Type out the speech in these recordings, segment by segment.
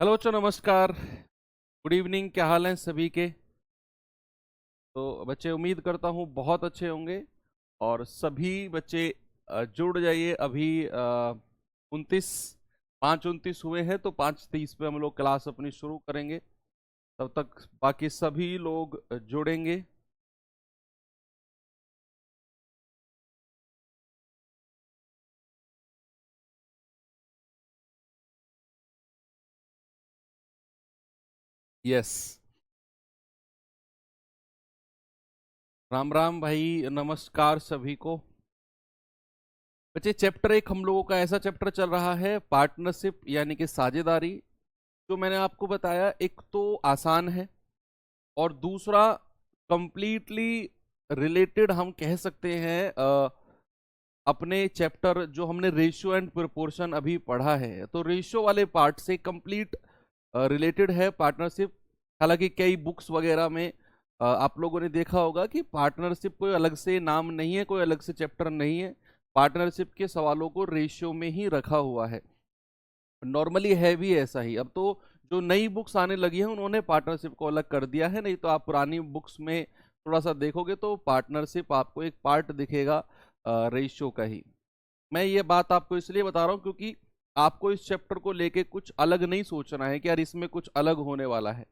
Hello बच्चों, नमस्कार। Good evening. क्या हाल है सभी के? तो बच्चे, उम्मीद करता हूँ बहुत अच्छे होंगे। और सभी बच्चे जुड़ जाइए। अभी 5:29 हुए हैं, तो 5:30 पे हम लोग क्लास अपनी शुरू करेंगे। तब तक बाकी सभी लोग जुड़ेंगे। यस। राम राम भाई, नमस्कार सभी को। बच्चे, चैप्टर 1 हम लोगों का ऐसा चैप्टर चल रहा है, पार्टनरशिप यानी कि साझेदारी। जो मैंने आपको बताया, एक तो आसान है और दूसरा कंप्लीटली रिलेटेड हम कह सकते हैं। अपने चैप्टर जो हमने रेशियो एंड प्रोपोर्शन अभी पढ़ा है, तो रेशियो वाले पार्ट से कंप्लीट रिलेटेड है पार्टनरशिप। हालांकि कई बुक्स वगैरह में आप लोगों ने देखा होगा कि पार्टनरशिप कोई अलग से नाम नहीं है, कोई अलग से चैप्टर नहीं है। पार्टनरशिप के सवालों को रेशियो में ही रखा हुआ है। नॉर्मली है भी ऐसा ही। अब तो जो नई बुक्स आने लगी हैं उन्होंने पार्टनरशिप को अलग कर दिया है, नहीं तो आप पुरानी बुक्स में थोड़ा सा देखोगे तो पार्टनरशिप आपको एक पार्ट दिखेगा रेशियो का ही। मैं ये बात आपको इसलिए बता रहा हूँ क्योंकि आपको इस चैप्टर को लेके कुछ अलग नहीं सोचना है कि यार इसमें कुछ अलग होने वाला है।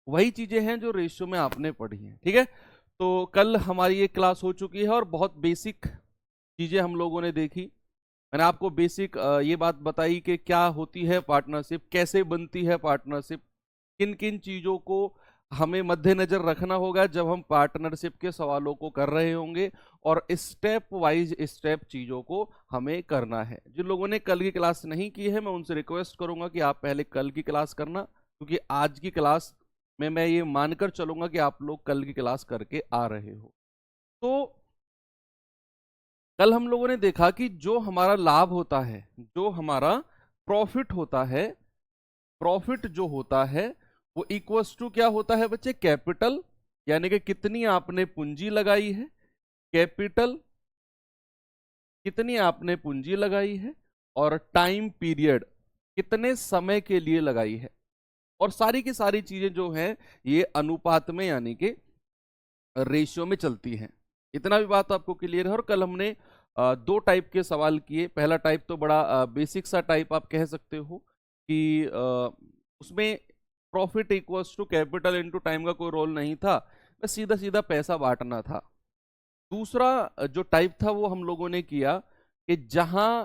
वही चीजें हैं जो रेशियो में आपने पढ़ी हैं, ठीक है। तो कल हमारी ये क्लास हो चुकी है और बहुत बेसिक चीजें हम लोगों ने देखी। मैंने आपको बेसिक ये बात बताई कि क्या होती है पार्टनरशिप, कैसे बनती है पार्टनरशिप, किन किन चीज़ों को हमें मद्देनजर रखना होगा जब हम पार्टनरशिप के सवालों को कर रहे होंगे, और स्टेप वाइज स्टेप चीज़ों को हमें करना है। जिन लोगों ने कल की क्लास नहीं की है, मैं उनसे रिक्वेस्ट करूंगा कि आप पहले कल की क्लास करना, क्योंकि आज की क्लास में मैं ये मानकर चलूंगा कि आप लोग कल की क्लास करके आ रहे हो। तो कल हम लोगों ने देखा कि जो हमारा लाभ होता है, जो हमारा प्रॉफिट होता है, प्रॉफिट जो होता है वो इक्वल्स टू क्या होता है बच्चे? कैपिटल, यानी कि कितनी आपने पूंजी लगाई है। कैपिटल, कितनी आपने पूंजी लगाई है, और टाइम पीरियड, कितने समय के लिए लगाई है। और सारी की सारी चीजें जो हैं ये अनुपात में यानी कि रेशियो में चलती हैं। इतना भी बात आपको क्लियर है। और कल हमने दो टाइप के सवाल किए। पहला टाइप तो बड़ा बेसिक सा टाइप आप कह सकते हो कि उसमें profit equals to capital into time का कोई रोल नहीं था, बस सीधा सीधा पैसा बांटना था। दूसरा जो टाइप था वो हम लोगों ने किया कि जहां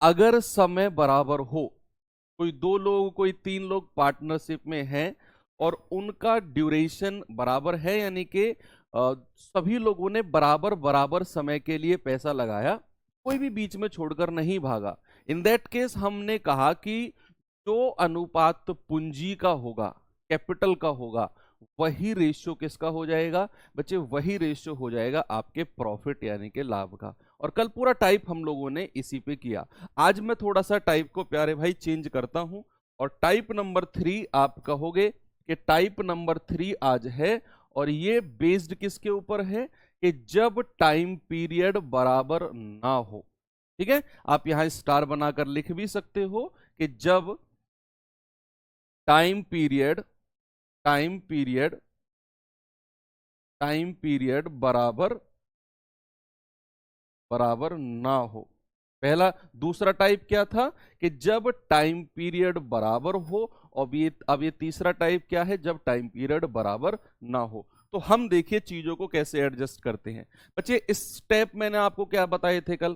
अगर समय बराबर हो, कोई दो लोग कोई तीन लोग पार्टनरशिप में हैं और उनका ड्यूरेशन बराबर है, यानी कि सभी लोगों ने बराबर बराबर समय के लिए पैसा लगाया, कोई भी बीच में छोड़कर नहीं भागा। इन दैट केस हमने कहा कि जो अनुपात पूंजी का होगा, कैपिटल का होगा, वही रेशियो किसका हो जाएगा बच्चे? वही रेशियो हो जाएगा आपके प्रॉफिट यानी कि लाभ का। और कल पूरा टाइप हम लोगों ने इसी पे किया। आज मैं थोड़ा सा टाइप को प्यारे भाई चेंज करता हूं, और टाइप नंबर 3 आप कहोगे कि टाइप नंबर 3 आज है। और ये बेस्ड किसके ऊपर है? कि जब टाइम पीरियड बराबर ना हो। ठीक है, आप यहां स्टार बनाकर लिख भी सकते हो कि जब time period time period time period बराबर बराबर ना हो। पहला। दूसरा टाइप क्या था? कि जब टाइम पीरियड बराबर हो। अब ये तीसरा टाइप क्या है? जब टाइम पीरियड बराबर ना हो। तो हम देखिए चीजों को कैसे एडजस्ट करते हैं। बच्चे, स्टेप मैंने आपको क्या बताए थे कल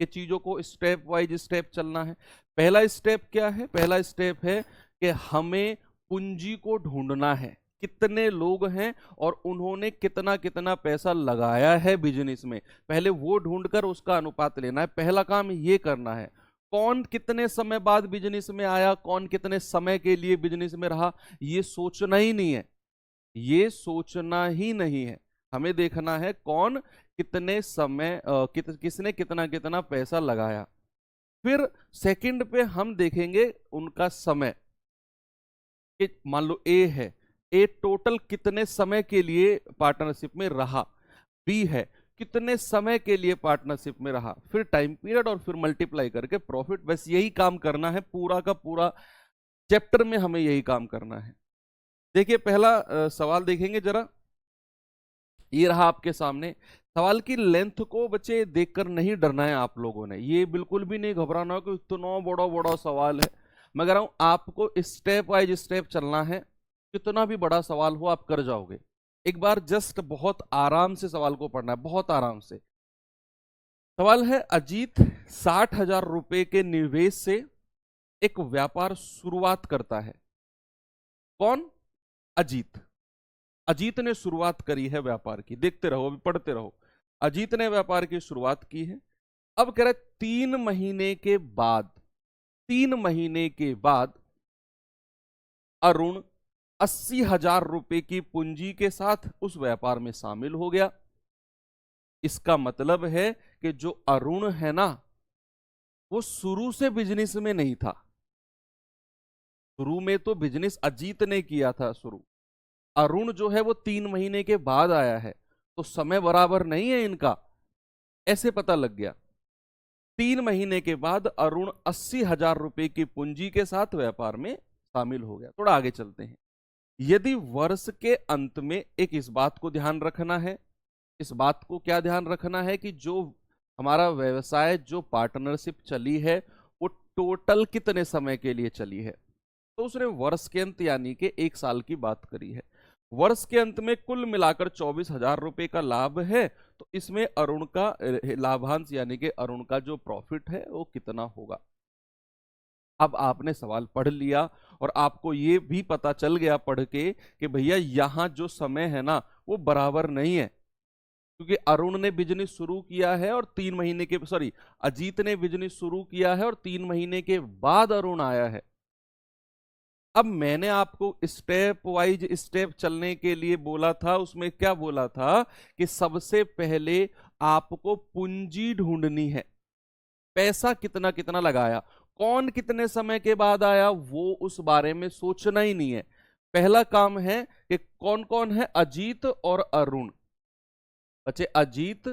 कि चीजों को स्टेप वाइज स्टेप चलना है। पहला स्टेप क्या है? पहला स्टेप है कि हमें पूंजी को ढूंढना है, कितने लोग हैं और उन्होंने कितना कितना पैसा लगाया है बिजनेस में। पहले वो ढूंढकर उसका अनुपात लेना है। पहला काम ये करना है। कौन कितने समय बाद बिजनेस में आया, कौन कितने समय के लिए बिजनेस में रहा, ये सोचना ही नहीं है। ये सोचना ही नहीं है। हमें देखना है कौन कितने समय किसने कितना कितना पैसा लगाया। फिर सेकंड पे हम देखेंगे उनका समय, कि मान लो ए है, ए टोटल कितने समय के लिए पार्टनरशिप में रहा। बी है, कितने समय के लिए पार्टनरशिप में रहा। फिर टाइम पीरियड और फिर मल्टीप्लाई करके प्रॉफिट। बस यही काम करना है पूरा का पूरा। चैप्टर में हमें यही काम करना है। देखिए पहला सवाल देखेंगे जरा, ये रहा आपके सामने। सवाल की लेंथ को बच्चे देखकर नहीं डरना है आप लोगों ने, ये बिल्कुल भी नहीं घबराना कि इतना बड़ा बड़ा सवाल है। मैं कह रहा हूं आपको स्टेप वाइज स्टेप चलना है, कितना भी बड़ा सवाल हो आप कर जाओगे। एक बार जस्ट बहुत आराम से सवाल को पढ़ना है, बहुत आराम से। सवाल है, अजीत 60,000 रुपए के निवेश से एक व्यापार शुरुआत करता है। कौन? अजीत। अजीत ने शुरुआत करी है व्यापार की, देखते रहो अभी पढ़ते रहो। अजीत ने व्यापार की शुरुआत की है। अब कह रहे 3 महीने के बाद, 3 महीने के बाद अरुण 80,000 रुपए की पूंजी के साथ उस व्यापार में शामिल हो गया। इसका मतलब है कि जो अरुण है ना, वो शुरू से बिजनेस में नहीं था। शुरू में तो बिजनेस अजीत ने किया था शुरू। अरुण जो है वो 3 महीने के बाद आया है, तो समय बराबर नहीं है इनका, ऐसे पता लग गया। 3 महीने के बाद अरुण 80,000 रुपए की पूंजी के साथ व्यापार में शामिल हो गया। थोड़ा आगे चलते हैं। यदि वर्ष के अंत में एक इस बात को ध्यान रखना है, इस बात को क्या ध्यान रखना है कि जो हमारा व्यवसाय, जो पार्टनरशिप चली है, वो टोटल कितने समय के लिए चली है। तो उसने वर्ष के अंत यानी कि 1 साल की बात करी है। वर्ष के अंत में कुल मिलाकर 24,000 रुपए का लाभ है, तो इसमें अरुण का लाभांश यानी कि अरुण का जो प्रॉफिट है वो कितना होगा। अब आपने सवाल पढ़ लिया और आपको ये भी पता चल गया पढ़ के कि भैया यहां जो समय है ना वो बराबर नहीं है, क्योंकि अरुण ने बिजनेस शुरू किया है और 3 महीने के, सॉरी, अजीत ने बिजनेस शुरू किया है और 3 महीने के बाद अरुण आया है। अब मैंने आपको स्टेप वाइज स्टेप चलने के लिए बोला था, उसमें क्या बोला था कि सबसे पहले आपको पूंजी ढूंढनी है, पैसा कितना कितना लगाया, कौन कितने समय के बाद आया वो उस बारे में सोचना ही नहीं है। पहला काम है कि कौन कौन है, अजीत और अरुण। बच्चे अजीत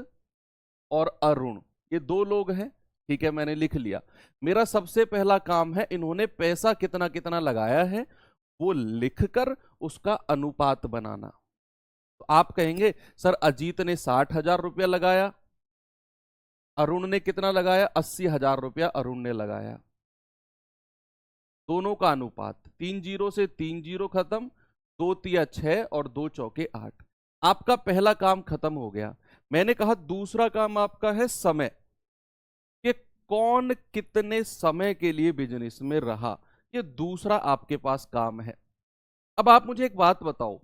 और अरुण ये 2 लोग हैं, ठीक है, मैंने लिख लिया। मेरा सबसे पहला काम है इन्होंने पैसा कितना कितना लगाया है वो लिखकर उसका अनुपात बनाना। तो आप कहेंगे सर अजीत ने 60,000 रुपया लगाया, अरुण ने कितना लगाया, 80,000 रुपया अरुण ने लगाया। दोनों का अनुपात 3 जीरो से 3 जीरो खत्म, 2 तिया 6 और 2 चौके 8। आपका पहला काम खत्म हो गया। मैंने कहा दूसरा काम आपका है समय, कि कौन कितने समय के लिए बिजनेस में रहा, ये दूसरा आपके पास काम है। अब आप मुझे एक बात बताओ,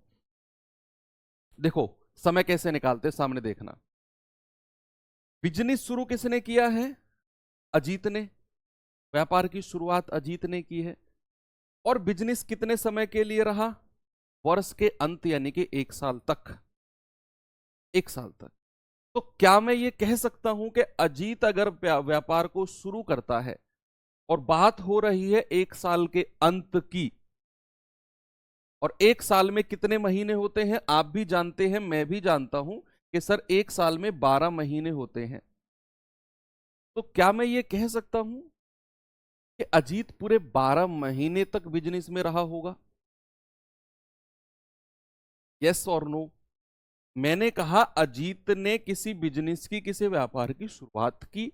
देखो समय कैसे निकालते सामने देखना। बिजनेस शुरू किसने किया है, अजीत ने, व्यापार की शुरुआत अजीत ने की है। और बिजनेस कितने समय के लिए रहा, वर्ष के अंत यानी कि 1 साल तक, 1 साल तक। तो क्या मैं ये कह सकता हूं कि अजीत अगर व्यापार को शुरू करता है और बात हो रही है 1 साल के अंत की, और 1 साल में कितने महीने होते हैं आप भी जानते हैं, मैं भी जानता हूं कि सर 1 साल में 12 महीने होते हैं, तो क्या मैं ये कह सकता हूं कि अजीत पूरे 12 महीने तक बिजनेस में रहा होगा? यस और नो? मैंने कहा अजीत ने किसी बिजनेस की, किसी व्यापार की शुरुआत की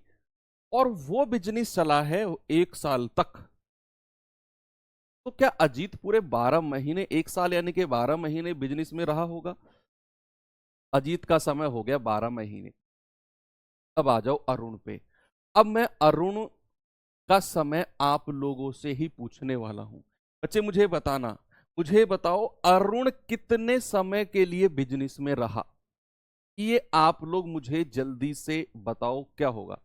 और वो बिजनेस चला है 1 साल तक। तो क्या अजीत पूरे 12 महीने, 1 साल यानी कि 12 महीने बिजनेस में रहा होगा? अजीत का समय हो गया 12 महीने। अब आ जाओ अरुण पे। अब मैं अरुण का समय आप लोगों से ही पूछने वाला हूं। बच्चे मुझे बताना, मुझे बताओ अरुण कितने समय के लिए बिजनेस में रहा, ये आप लोग मुझे जल्दी से बताओ क्या होगा।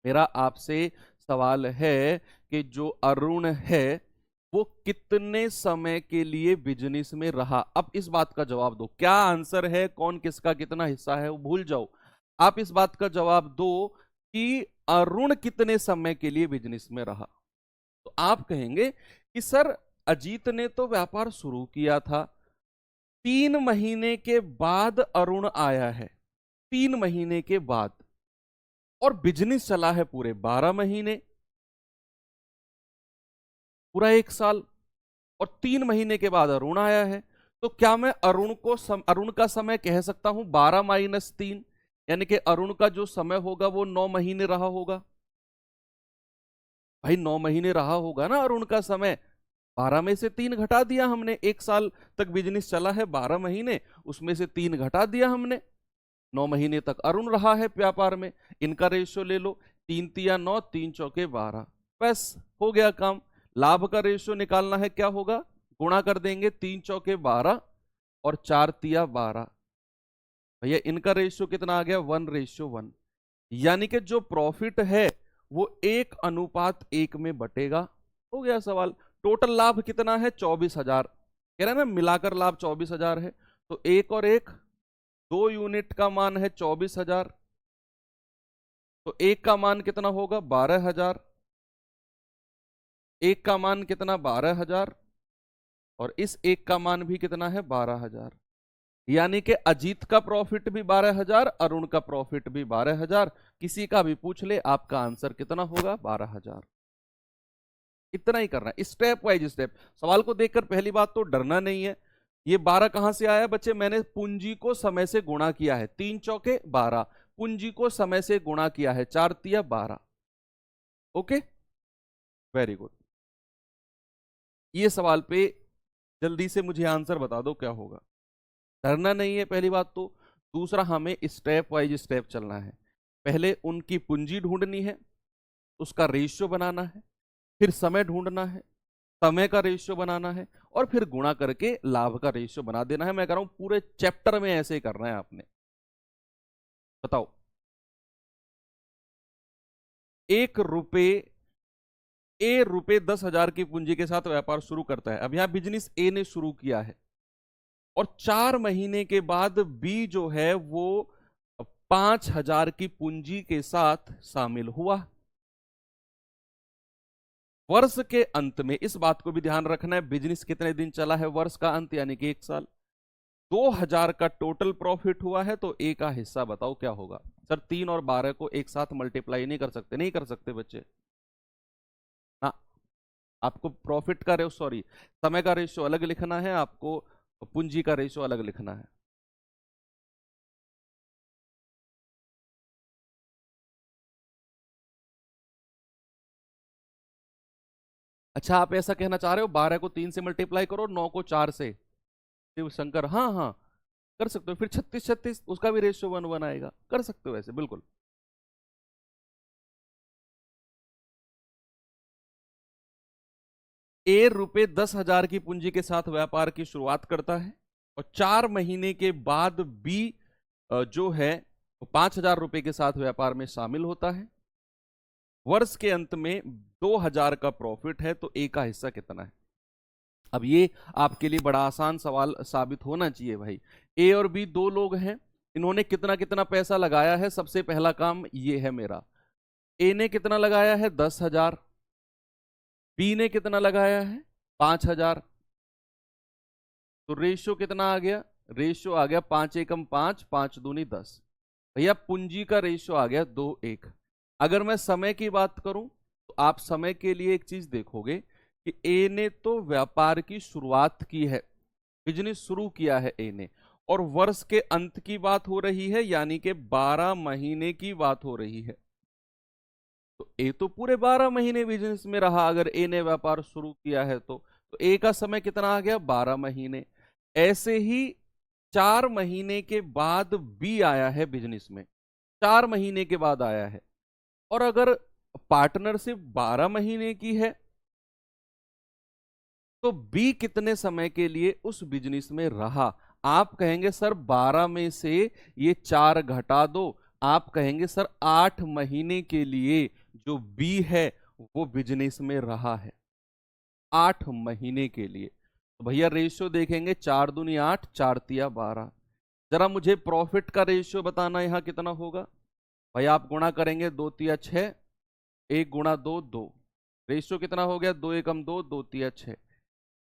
मेरा आपसे सवाल है कि जो अरुण है वो कितने समय के लिए बिजनेस में रहा। अब इस बात का जवाब दो, क्या आंसर है, कौन किसका कितना हिस्सा है वो भूल जाओ। आप इस बात का जवाब दो कि अरुण कितने समय के लिए बिजनेस में रहा। तो आप कहेंगे कि सर अजीत ने तो व्यापार शुरू किया था, 3 महीने के बाद अरुण आया है, 3 महीने के बाद, और बिजनेस चला है पूरे 12 महीने। पूरा 1 साल, और 3 महीने के बाद अरुण आया है, तो क्या मैं अरुण का समय कह सकता हूं 12 - 3, यानी कि अरुण का जो समय होगा वो 9 महीने रहा होगा। भाई 9 महीने रहा होगा ना अरुण का समय, 12 में से 3 घटा दिया हमने, 1 साल तक बिजनेस चला है, 12 महीने, उसमें से 3 घटा दिया हमने, 9 महीने तक अरुण रहा है व्यापार में। इनका रेशियो ले लो, 3 × 3 = 9, 3 × 4 = 12, बस हो गया काम। लाभ का रेशियो निकालना है, क्या होगा, गुणा कर देंगे, 3 × 4 = 12 और 4 × 3 = 12। भैया इनका रेशियो कितना आ गया, 1:1, यानी कि जो प्रॉफिट है वो 1:1 में बटेगा। हो गया सवाल। टोटल लाभ कितना है, 24,000, कह रहे हैं ना मिलाकर लाभ 24,000 है, तो 1 और 1 2 यूनिट का मान है 24,000, तो 1 का मान कितना होगा, 12,000, 1 का मान कितना, 12,000, और इस 1 का मान भी कितना है, 12,000, यानी कि अजीत का प्रॉफिट भी 12,000, अरुण का प्रॉफिट भी 12,000, किसी का भी पूछ ले आपका आंसर कितना होगा, 12,000। इतना ही करना है, स्टेप वाइज स्टेप। सवाल को देखकर पहली बात तो डरना नहीं है। ये 12 कहां से आया बच्चे, मैंने पूंजी को समय से गुणा किया है, 3 × 4 = 12, पूंजी को समय से गुणा किया है, 4 × 3 = 12। Okay, very good. ये सवाल पे जल्दी से मुझे आंसर बता दो क्या होगा, डरना नहीं है पहली बात तो। दूसरा, हमें स्टेप वाइज स्टेप चलना है। पहले उनकी पूंजी ढूंढनी है, उसका रेशियो बनाना है, फिर समय ढूंढना है, समय का रेशियो बनाना है, और फिर गुणा करके लाभ का रेशियो बना देना है। मैं कह रहा हूं पूरे चैप्टर में ऐसे ही करना है आपने। बताओ, 1 रुपए 10,000 की पूंजी के साथ व्यापार शुरू करता है। अब यहां बिजनेस ए ने शुरू किया है, और 4 महीने के बाद बी जो है वो 5,000 की पूंजी के साथ शामिल हुआ। वर्ष के अंत में, इस बात को भी ध्यान रखना है, बिजनेस कितने दिन चला है, वर्ष का अंत यानी कि 1 साल, 2,000 का टोटल प्रॉफिट हुआ है, तो ए का हिस्सा बताओ क्या होगा। सर 3 और 12 को एक साथ मल्टीप्लाई नहीं कर सकते, नहीं कर सकते बच्चे ना, आपको प्रॉफिट का रेशियो, सॉरी समय का रेशियो अलग लिखना है, आपको पूंजी का रेशियो अलग लिखना है। अच्छा, आप ऐसा कहना चाह रहे हो 12 को 3 से मल्टीप्लाई करो, 9 को 4 से, शिव शंकर, हाँ हाँ कर सकते हो, फिर 36 36 उसका भी रेशियो 1:1 आएगा, कर सकते हो ऐसे बिल्कुल। रुपए 10,000 की पूंजी के साथ व्यापार की शुरुआत करता है, और 4 महीने के बाद बी जो है 5,000 रुपए के साथ व्यापार में शामिल होता है। वर्ष के अंत में 2,000 का प्रॉफिट है, तो ए का हिस्सा कितना है। अब ये आपके लिए बड़ा आसान सवाल साबित होना चाहिए भाई। ए और बी 2 लोग हैं, इन्होंने कितना कितना पैसा लगाया है, सबसे पहला काम ये है मेरा। ए ने कितना लगाया है, 10,000, बी ने कितना लगाया है, 5,000, तो रेशियो कितना आ गया, रेशियो आ गया 5 एकम 5, 5 दूनी 10। भैया पूंजी का रेशियो आ गया 2:1। अगर मैं समय की बात करूं तो आप समय के लिए एक चीज देखोगे कि ए ने तो व्यापार की शुरुआत की है, बिजनेस शुरू किया है ए ने, और वर्ष के अंत की बात हो रही है, यानी कि 12 महीने की बात हो रही है, तो ए तो पूरे 12 महीने बिजनेस में रहा, अगर ए ने व्यापार शुरू किया है तो ए का समय कितना आ गया, 12 महीने। ऐसे ही 4 महीने के बाद बी आया है बिजनेस में, 4 महीने के बाद आया है, और अगर पार्टनरशिप 12 महीने की है तो बी कितने समय के लिए उस बिजनेस में रहा। आप कहेंगे सर 12 में से ये 4 घटा दो, आप कहेंगे सर 8 महीने के लिए जो बी है वो बिजनेस में रहा है, 8 महीने के लिए। तो भैया रेशियो देखेंगे, 4 दूनी 8, 4 तिया 12। जरा मुझे प्रॉफिट का रेशियो बताना यहां कितना होगा। भैया आप गुणा करेंगे, 2 तिया 6, 1 गुणा 2 2, रेशियो कितना हो गया, 2 एकम 2, 2 तिया 6,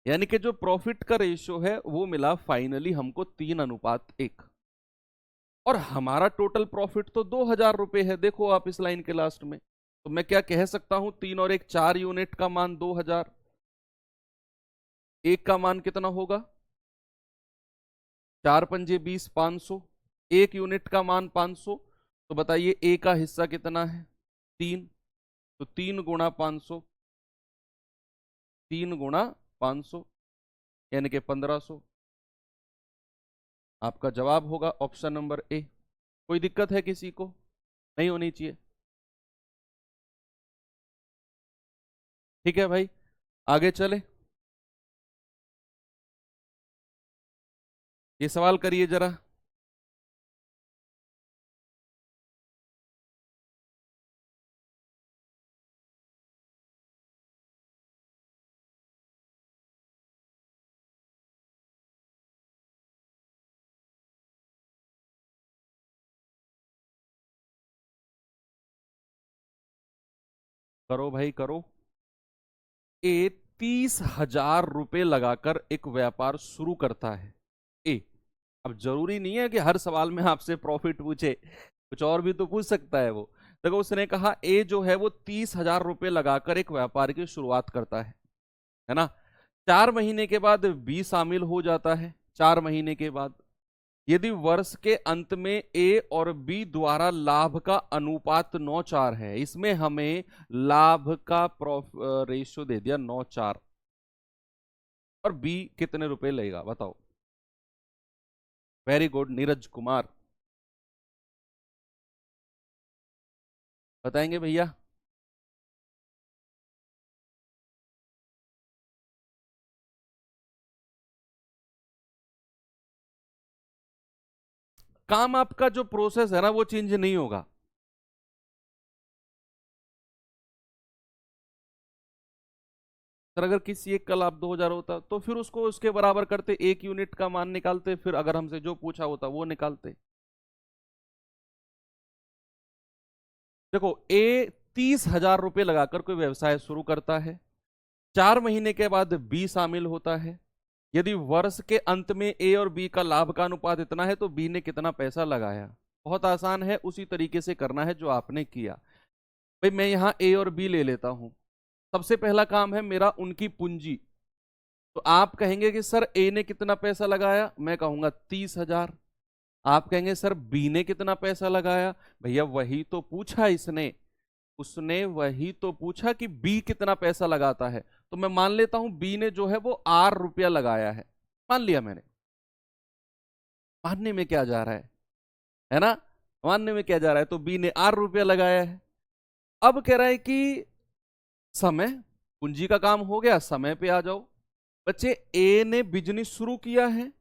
यानी कि जो प्रॉफिट का रेशियो है वो मिला फाइनली हमको 3:1। और हमारा टोटल प्रॉफिट तो 2,000 रुपए है, देखो आप इस लाइन के लास्ट में, तो मैं क्या कह सकता हूं, 3 और 1 4 यूनिट का मान 2,000, एक का मान कितना होगा, 4 पंजे 20, 500। एक यूनिट का मान 500, तो बताइए ए का हिस्सा कितना है, 3। तो 3 गुणा 500, 3 गुणा 500 यानी कि 1500। आपका जवाब होगा ऑप्शन नंबर ए। कोई दिक्कत है किसी को? नहीं होनी चाहिए। ठीक है भाई, आगे चले। ये सवाल करिए जरा। करो भाई करो। ए 30,000 रुपए लगाकर एक व्यापार शुरू करता है। ए, अब जरूरी नहीं है कि हर सवाल में आपसे प्रॉफिट पूछे, कुछ और भी तो पूछ सकता है वो। देखो उसने कहा ए जो है वो 30,000 रुपए लगाकर एक व्यापार की शुरुआत करता है ना। 4 महीने के बाद बी शामिल हो जाता है। 4 महीने के बाद यदि वर्ष के अंत में ए और बी द्वारा लाभ का अनुपात 9:4 है, इसमें हमें लाभ का रेशियो दे दिया 9:4, और बी कितने रुपए लेगा बताओ। वेरी गुड नीरज कुमार, बताएंगे भैया। काम आपका जो प्रोसेस है ना वो चेंज नहीं होगा। सर अगर किसी एक का लाभ 2,000 होता तो फिर उसको उसके बराबर करते, एक यूनिट का मान निकालते, फिर अगर हमसे जो पूछा होता वो निकालते। देखो ए 30,000 रुपए लगाकर कोई व्यवसाय शुरू करता है। 4 महीने के बाद बी शामिल होता है। यदि वर्ष के अंत में ए और बी का लाभ का अनुपात इतना है तो बी ने कितना पैसा लगाया। बहुत आसान है, उसी तरीके से करना है जो आपने किया। भाई मैं यहां ए और बी ले लेता हूं। सबसे पहला काम है मेरा उनकी पूंजी। तो आप कहेंगे कि सर ए ने कितना पैसा लगाया, मैं कहूंगा 30,000। आप कहेंगे सर बी ने कितना पैसा लगाया, भैया वही तो पूछा इसने, उसने वही तो पूछा कि बी कितना पैसा लगाता है। तो मैं मान लेता हूं बी ने जो है वो R रुपया लगाया है। मान लिया मैंने। मानने में क्या जा रहा है ना, मानने में क्या जा रहा है। तो बी ने R रुपया लगाया है। अब कह रहा है कि समय, पूंजी का काम हो गया, समय पे आ जाओ। बच्चे ए ने बिजनेस शुरू किया है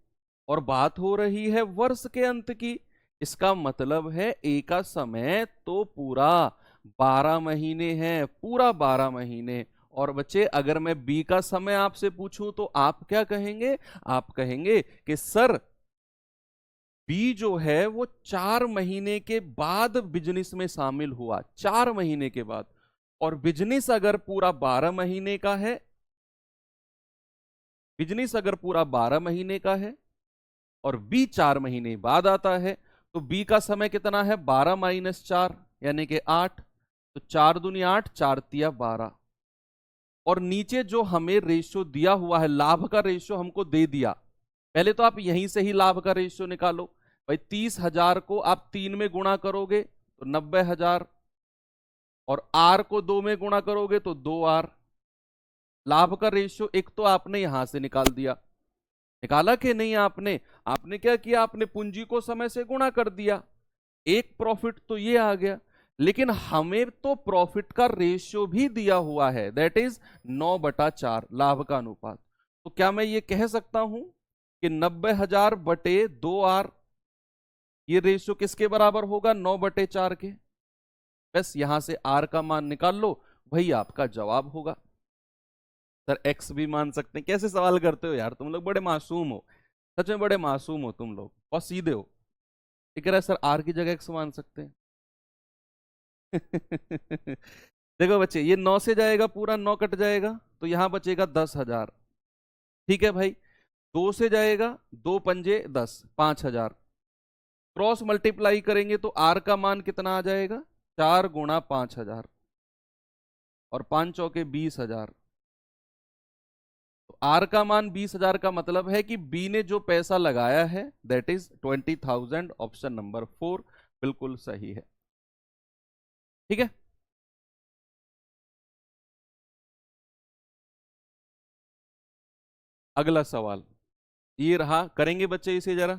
और बात हो रही है वर्ष के अंत की। इसका मतलब है ए का समय तो पूरा 12 महीने है, पूरा 12 महीने। और बच्चे अगर मैं बी का समय आपसे पूछूं तो आप क्या कहेंगे, आप कहेंगे कि सर बी जो है वो 4 महीने के बाद बिजनेस में शामिल हुआ, 4 महीने के बाद। और बिजनेस अगर पूरा 12 महीने का है, बिजनेस अगर पूरा 12 महीने का है और बी 4 महीने बाद आता है, तो बी का समय कितना है, 12 - 4 यानी कि 8। तो 4 दूनी 8, 4 तिया 12। और नीचे जो हमें रेशियो दिया हुआ है, लाभ का रेशियो हमको दे दिया। पहले तो आप यहीं से ही लाभ का रेशियो निकालो। भाई 30,000 को आप 3 में गुणा करोगे तो 90,000, और आर को 2 में गुणा करोगे तो 2R। लाभ का रेशियो एक तो आपने यहां से निकाल दिया, निकाला कि नहीं आपने। आपने क्या किया, आपने पूंजी को समय से गुणा कर दिया। एक प्रॉफिट तो ये आ गया, लेकिन हमें तो प्रॉफिट का रेशियो भी दिया हुआ है, दैट इज 9/4 लाभ का अनुपात। तो क्या मैं ये कह सकता हूं कि 90,000 बटे 2R, ये रेशियो किसके बराबर होगा, 9/4 के। बस यहां से R का मान निकाल लो, वही आपका जवाब होगा। सर X भी मान सकते हैं, कैसे सवाल करते हो यार तुम लोग, बड़े मासूम हो, सच में बड़े मासूम हो तुम लोग, और सीधे हो। ये कह रहा है सर R की जगह X मान सकते हैं। देखो बच्चे ये 9 से जाएगा, पूरा 9 कट जाएगा, तो यहां बचेगा 10,000। ठीक है भाई, 2 से जाएगा, 2 पंजे 10, 5,000। क्रॉस मल्टीप्लाई करेंगे तो R का मान कितना आ जाएगा, 4 गुणा 5,000, और 5 चौके 20,000। तो तो आर का मान 20,000 का मतलब है कि बी ने जो पैसा लगाया है दैट इज 20,000। ऑप्शन नंबर 4 बिल्कुल सही है। ठीक है, अगला सवाल ये रहा, करेंगे बच्चे इसे जरा।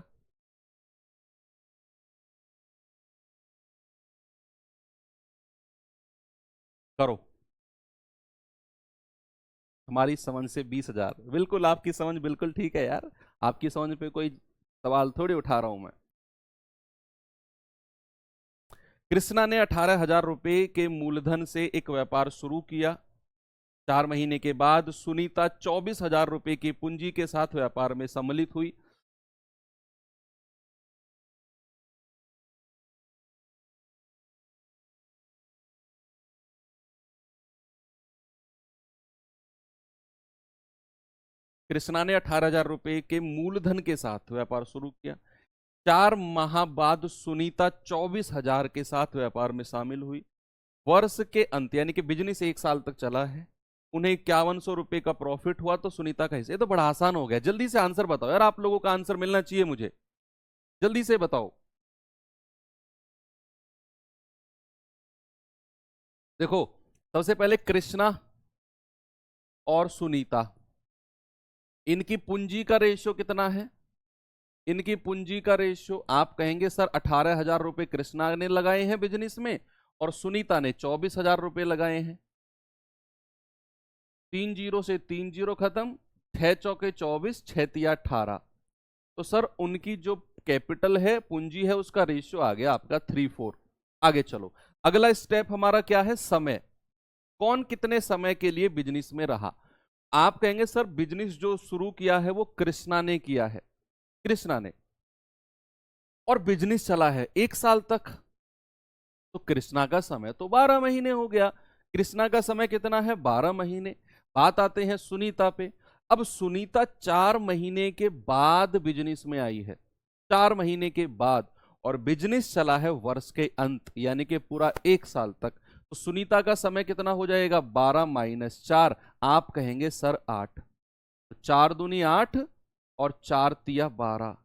करो। हमारी समझ से 20,000, बिल्कुल आपकी समझ बिल्कुल ठीक है यार, आपकी समझ पे कोई सवाल थोड़ी उठा रहा हूं मैं। कृष्णा ने 18,000 रुपए के मूलधन से एक व्यापार शुरू किया। 4 महीने के बाद सुनीता 24,000 रुपए की पूंजी के साथ व्यापार में सम्मिलित हुई। कृष्णा ने 18,000 रुपए के मूलधन के साथ व्यापार शुरू किया। 4 माह बाद सुनीता 24,000 के साथ व्यापार में शामिल हुई। वर्ष के अंत यानी कि बिजनेस 1 साल तक चला है, उन्हें 5100 रुपए का प्रॉफिट हुआ, तो सुनीता का हिस्सा। ये तो बड़ा आसान हो गया, जल्दी से आंसर बताओ यार, आप लोगों का आंसर मिलना चाहिए मुझे, जल्दी से बताओ। देखो, सबसे पहले कृष्णा और सुनीता, इनकी पूंजी का रेशियो कितना है? इनकी पूंजी का रेशियो आप कहेंगे सर 18,000 रुपए कृष्णा ने लगाए हैं बिजनेस में और सुनीता ने 24,000 रुपए लगाए हैं। 3 जीरो से 3 जीरो खत्म, 6 चौके 24, 6 तिया 18। तो सर उनकी जो कैपिटल है, पूंजी है, उसका रेशियो आ गया आपका 3:4। आगे चलो, अगला स्टेप हमारा क्या है? समय। कौन कितने समय के लिए बिजनेस में रहा? आप कहेंगे सर बिजनेस जो शुरू किया है वो कृष्णा ने किया है, कृष्णा ने, और बिजनेस चला है 1 साल तक, तो कृष्णा का समय तो 12 महीने हो गया। कृष्णा का समय कितना है? 12 महीने। बात आते हैं सुनीता पे। अब सुनीता 4 महीने के बाद बिजनेस में आई है, 4 महीने के बाद, और बिजनेस चला है वर्ष के अंत यानी कि पूरा 1 साल तक। तो सुनीता का समय कितना हो जाएगा? 12 - 4, आप कहेंगे सर 8। तो 4 दूनी 8 और 4 तिया 12।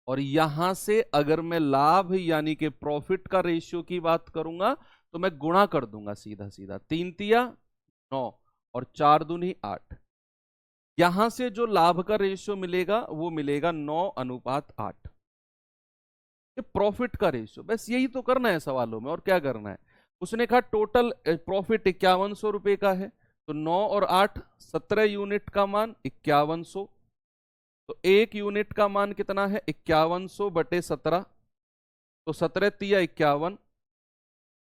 और यहां से अगर मैं लाभ यानी कि प्रॉफिट का रेशियो की बात करूंगा तो मैं गुणा कर दूंगा सीधा सीधा, 3 तिया 9 और 4 दूनी 8। यहां से जो लाभ का रेशियो मिलेगा वो मिलेगा 9:8। ये प्रॉफिट का रेशियो, बस यही तो करना है सवालों में, और क्या करना है। उसने कहा टोटल प्रॉफिट 5100 रुपए का है, तो 9 और 8 17 यूनिट का मान 5100। तो 1 यूनिट का मान कितना है? 5100 बटे 17, तो 17 तिया 51।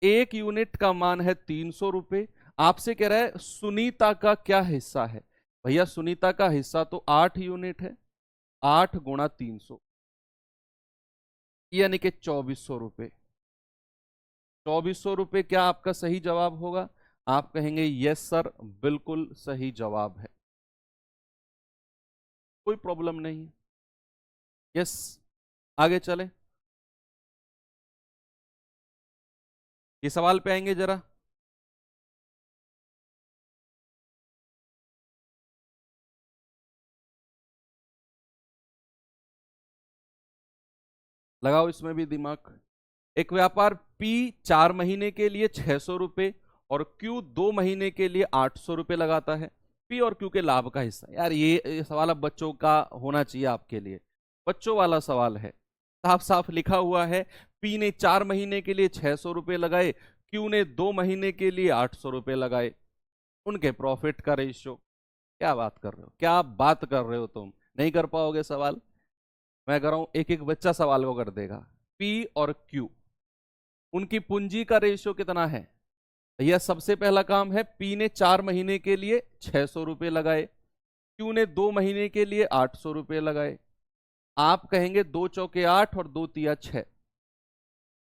1 यूनिट का मान है 300 रुपए। आपसे कह रहा है सुनीता का क्या हिस्सा है? भैया सुनीता का हिस्सा तो 8 यूनिट है, 8 गुणा 300 यानी कि 2400 रुपए। 2400 रुपए क्या आपका सही जवाब होगा? आप कहेंगे यस सर, बिल्कुल सही जवाब है, कोई प्रॉब्लम नहीं है। यस, आगे चले, ये सवाल पे आएंगे जरा। लगाओ इसमें भी दिमाग। एक व्यापार पी 4 महीने के लिए 600 रुपए और क्यू 2 महीने के लिए 800 रुपए लगाता है। पी और क्यू के लाभ का हिस्सा। यार ये सवाल अब बच्चों का होना चाहिए आपके लिए, बच्चों वाला सवाल है, साफ साफ लिखा हुआ है। पी ने 4 महीने के लिए 600 रुपए लगाए, क्यू ने 2 महीने के लिए 800 रुपए लगाए, उनके प्रॉफिट का रेशियो। क्या बात कर रहे हो, क्या बात कर रहे हो तुम, नहीं कर पाओगे सवाल? मैं कर रहा हूं, एक एक बच्चा सवाल को कर देगा। पी और क्यू, उनकी पूंजी का रेशियो कितना है? यह सबसे पहला काम है, पी ने 4 महीने के लिए 600 रुपए लगाए, क्यू ने 2 महीने के लिए 800 रुपए लगाए। आप कहेंगे 2 चौके 8 और 2 तिया 6।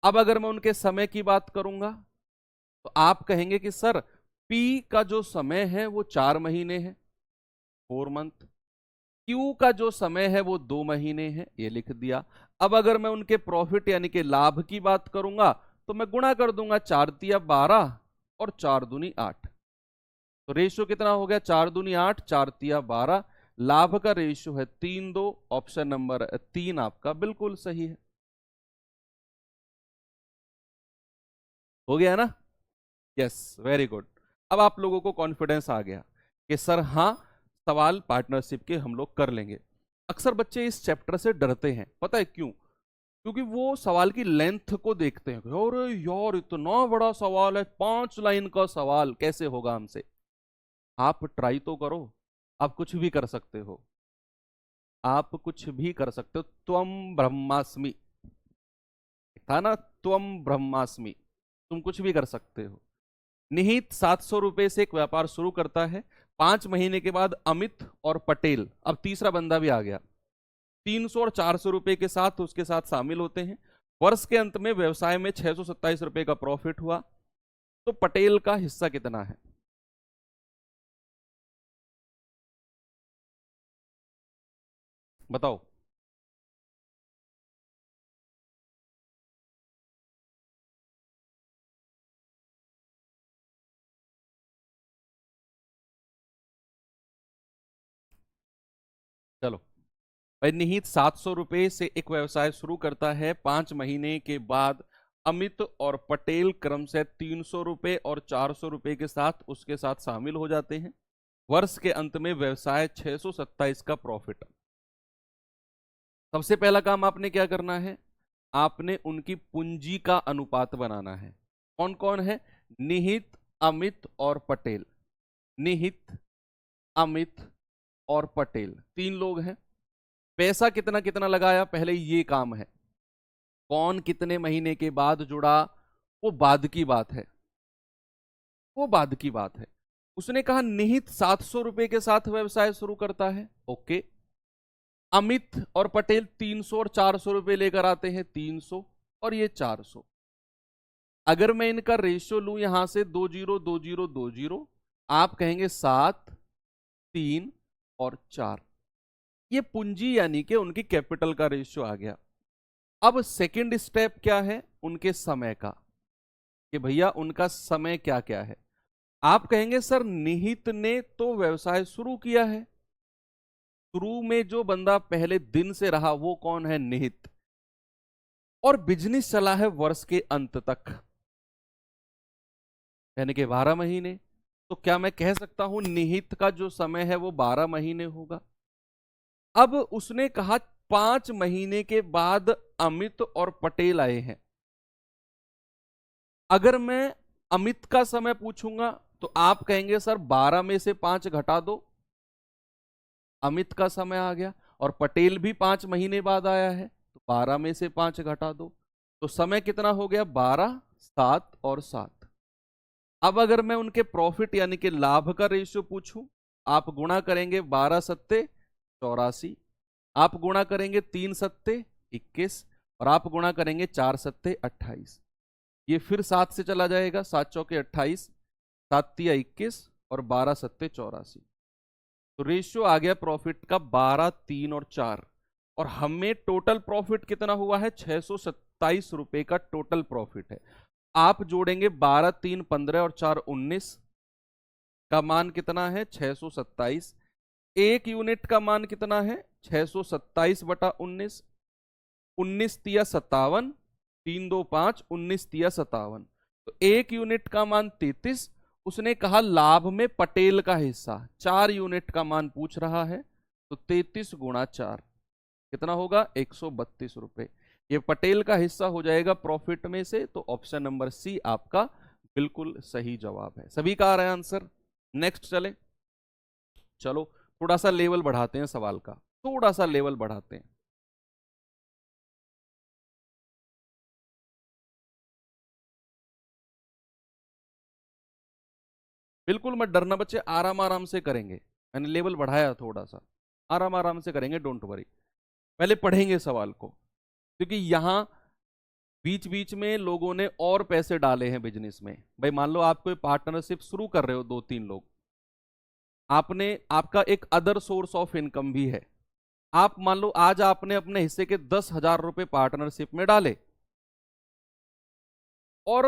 अब अगर मैं उनके समय की बात करूंगा तो आप कहेंगे कि सर पी का जो समय है वो 4 महीने है, 4 मंथ। क्यू का जो समय है वो 2 महीने है, ये लिख दिया। अब अगर मैं उनके प्रॉफिट यानी कि लाभ की बात करूंगा तो मैं गुणा कर दूंगा, 4 तिया 12 और 4 दूनी 8। तो रेशियो कितना हो गया? 4 दूनी 8, 4 तिया 12, लाभ का रेशियो है 3:2, ऑप्शन नंबर 3 आपका बिल्कुल सही है। हो गया ना? Yes, very good. अब आप लोगों को कॉन्फिडेंस आ गया कि सर हाँ, सवाल पार्टनरशिप के हम लोग कर लेंगे। अक्सर बच्चे इस चैप्टर से डरते हैं, पता है क्यों? क्योंकि वो सवाल की लेंथ को देखते हैं, अरे यार इतना बड़ा सवाल है, 5 लाइन का सवाल, कैसे होगा हमसे। आप ट्राई तो करो, आप कुछ भी कर सकते हो, आप कुछ भी कर सकते हो। त्वम ब्रह्मास्मि था ना, त्वम ब्रह्मास्मि, तुम कुछ भी कर सकते हो। निहित 700 रुपए से एक व्यापार शुरू करता है। 5 महीने के बाद अमित और पटेल, अब तीसरा बंदा भी आ गया, 300 और 400 रुपए के साथ उसके साथ शामिल होते हैं। वर्ष के अंत में व्यवसाय में 627 रुपए का प्रॉफिट हुआ। तो पटेल का हिस्सा कितना है? बताओ। चलो भाई, निहित 700 रुपए से एक व्यवसाय शुरू करता है। 5 महीने के बाद अमित और पटेल क्रम से 300 रुपए और 400 रुपए के साथ उसके साथ शामिल हो जाते हैं। वर्ष के अंत में व्यवसाय 627 का प्रॉफिट। सबसे पहला काम आपने क्या करना है? आपने उनकी पूंजी का अनुपात बनाना है। कौन कौन है? निहित, अमित और पटेल। निहित, अमित और पटेल, 3 लोग हैं। पैसा कितना कितना लगाया, पहले ये काम है। कौन कितने महीने के बाद जुड़ा, वो बाद की बात है, वो बाद की बात है। उसने कहा निहित 700 रुपए के साथ व्यवसाय शुरू करता है, ओके। अमित और पटेल 300 और 400 रुपए लेकर आते हैं, 300 और ये 400। अगर मैं इनका रेशियो लूं यहां से 20 20 20, आप कहेंगे 7 3 और 4, ये पूंजी यानी कि उनकी कैपिटल का रेशियो आ गया। अब सेकंड स्टेप क्या है? उनके समय का, कि भैया उनका समय क्या क्या है। आप कहेंगे सर निहित ने तो व्यवसाय शुरू किया है, शुरू में जो बंदा पहले दिन से रहा वो कौन है? निहित। और बिजनेस चला है वर्ष के अंत तक, यानी कि 12 महीने। तो क्या मैं कह सकता हूं निहित का जो समय है वो 12 महीने होगा? अब उसने कहा 5 महीने के बाद अमित और पटेल आए हैं। अगर मैं अमित का समय पूछूंगा तो आप कहेंगे सर 12 में से 5 घटा दो, अमित का समय आ गया। और पटेल भी 5 महीने बाद आया है, तो 12 में से 5 घटा दो, तो समय कितना हो गया? 12, 7 और 7। अब अगर मैं उनके प्रॉफिट यानी कि लाभ का रेशियो पूछूं, आप गुणा करेंगे 12 सत्ते 84, आप गुणा करेंगे 3 सत्ते 21, और आप गुणा करेंगे 4 सत्ते 28। ये फिर 7 से चला जाएगा, 7 चौके 28, 7 तिया 21 और 12 सत्ते 84। तो रेशियो आ गया प्रॉफिट का 12, 3 और 4। और हमें टोटल प्रॉफिट कितना हुआ है? 627 रुपए का टोटल प्रॉफिट है। आप जोड़ेंगे 12 3 15 और 4 19 का मान कितना है? 627। एक यूनिट का मान कितना है? 627/19। 19 तिया 57, 3 2 5, 19 तिया 57। तो एक यूनिट का मान 33। उसने कहा लाभ में पटेल का हिस्सा 4 यूनिट का मान पूछ रहा है, तो 33 गुणा 4 कितना होगा? 132 रुपए। ये पटेल का हिस्सा हो जाएगा प्रॉफिट में से। तो ऑप्शन नंबर सी आपका बिल्कुल सही जवाब है। सभी का आ रहा है आंसर? नेक्स्ट चले। चलो थोड़ा सा लेवल बढ़ाते हैं सवाल का, थोड़ा सा लेवल बढ़ाते हैं। बिल्कुल मत डरना बच्चे, आराम आराम से करेंगे। मैंने लेवल बढ़ाया थोड़ा सा, आराम आराम से करेंगे, डोंट वरी। पहले पढ़ेंगे सवाल को, क्योंकि यहां बीच बीच में लोगों ने और पैसे डाले हैं बिजनेस में। भाई मान लो आप कोई पार्टनरशिप शुरू कर रहे हो, 2 3 लोग, आपने, आपका एक अदर सोर्स ऑफ इनकम भी है। आप मान लो आज आपने अपने हिस्से के 10,000 रुपए पार्टनरशिप में डाले, और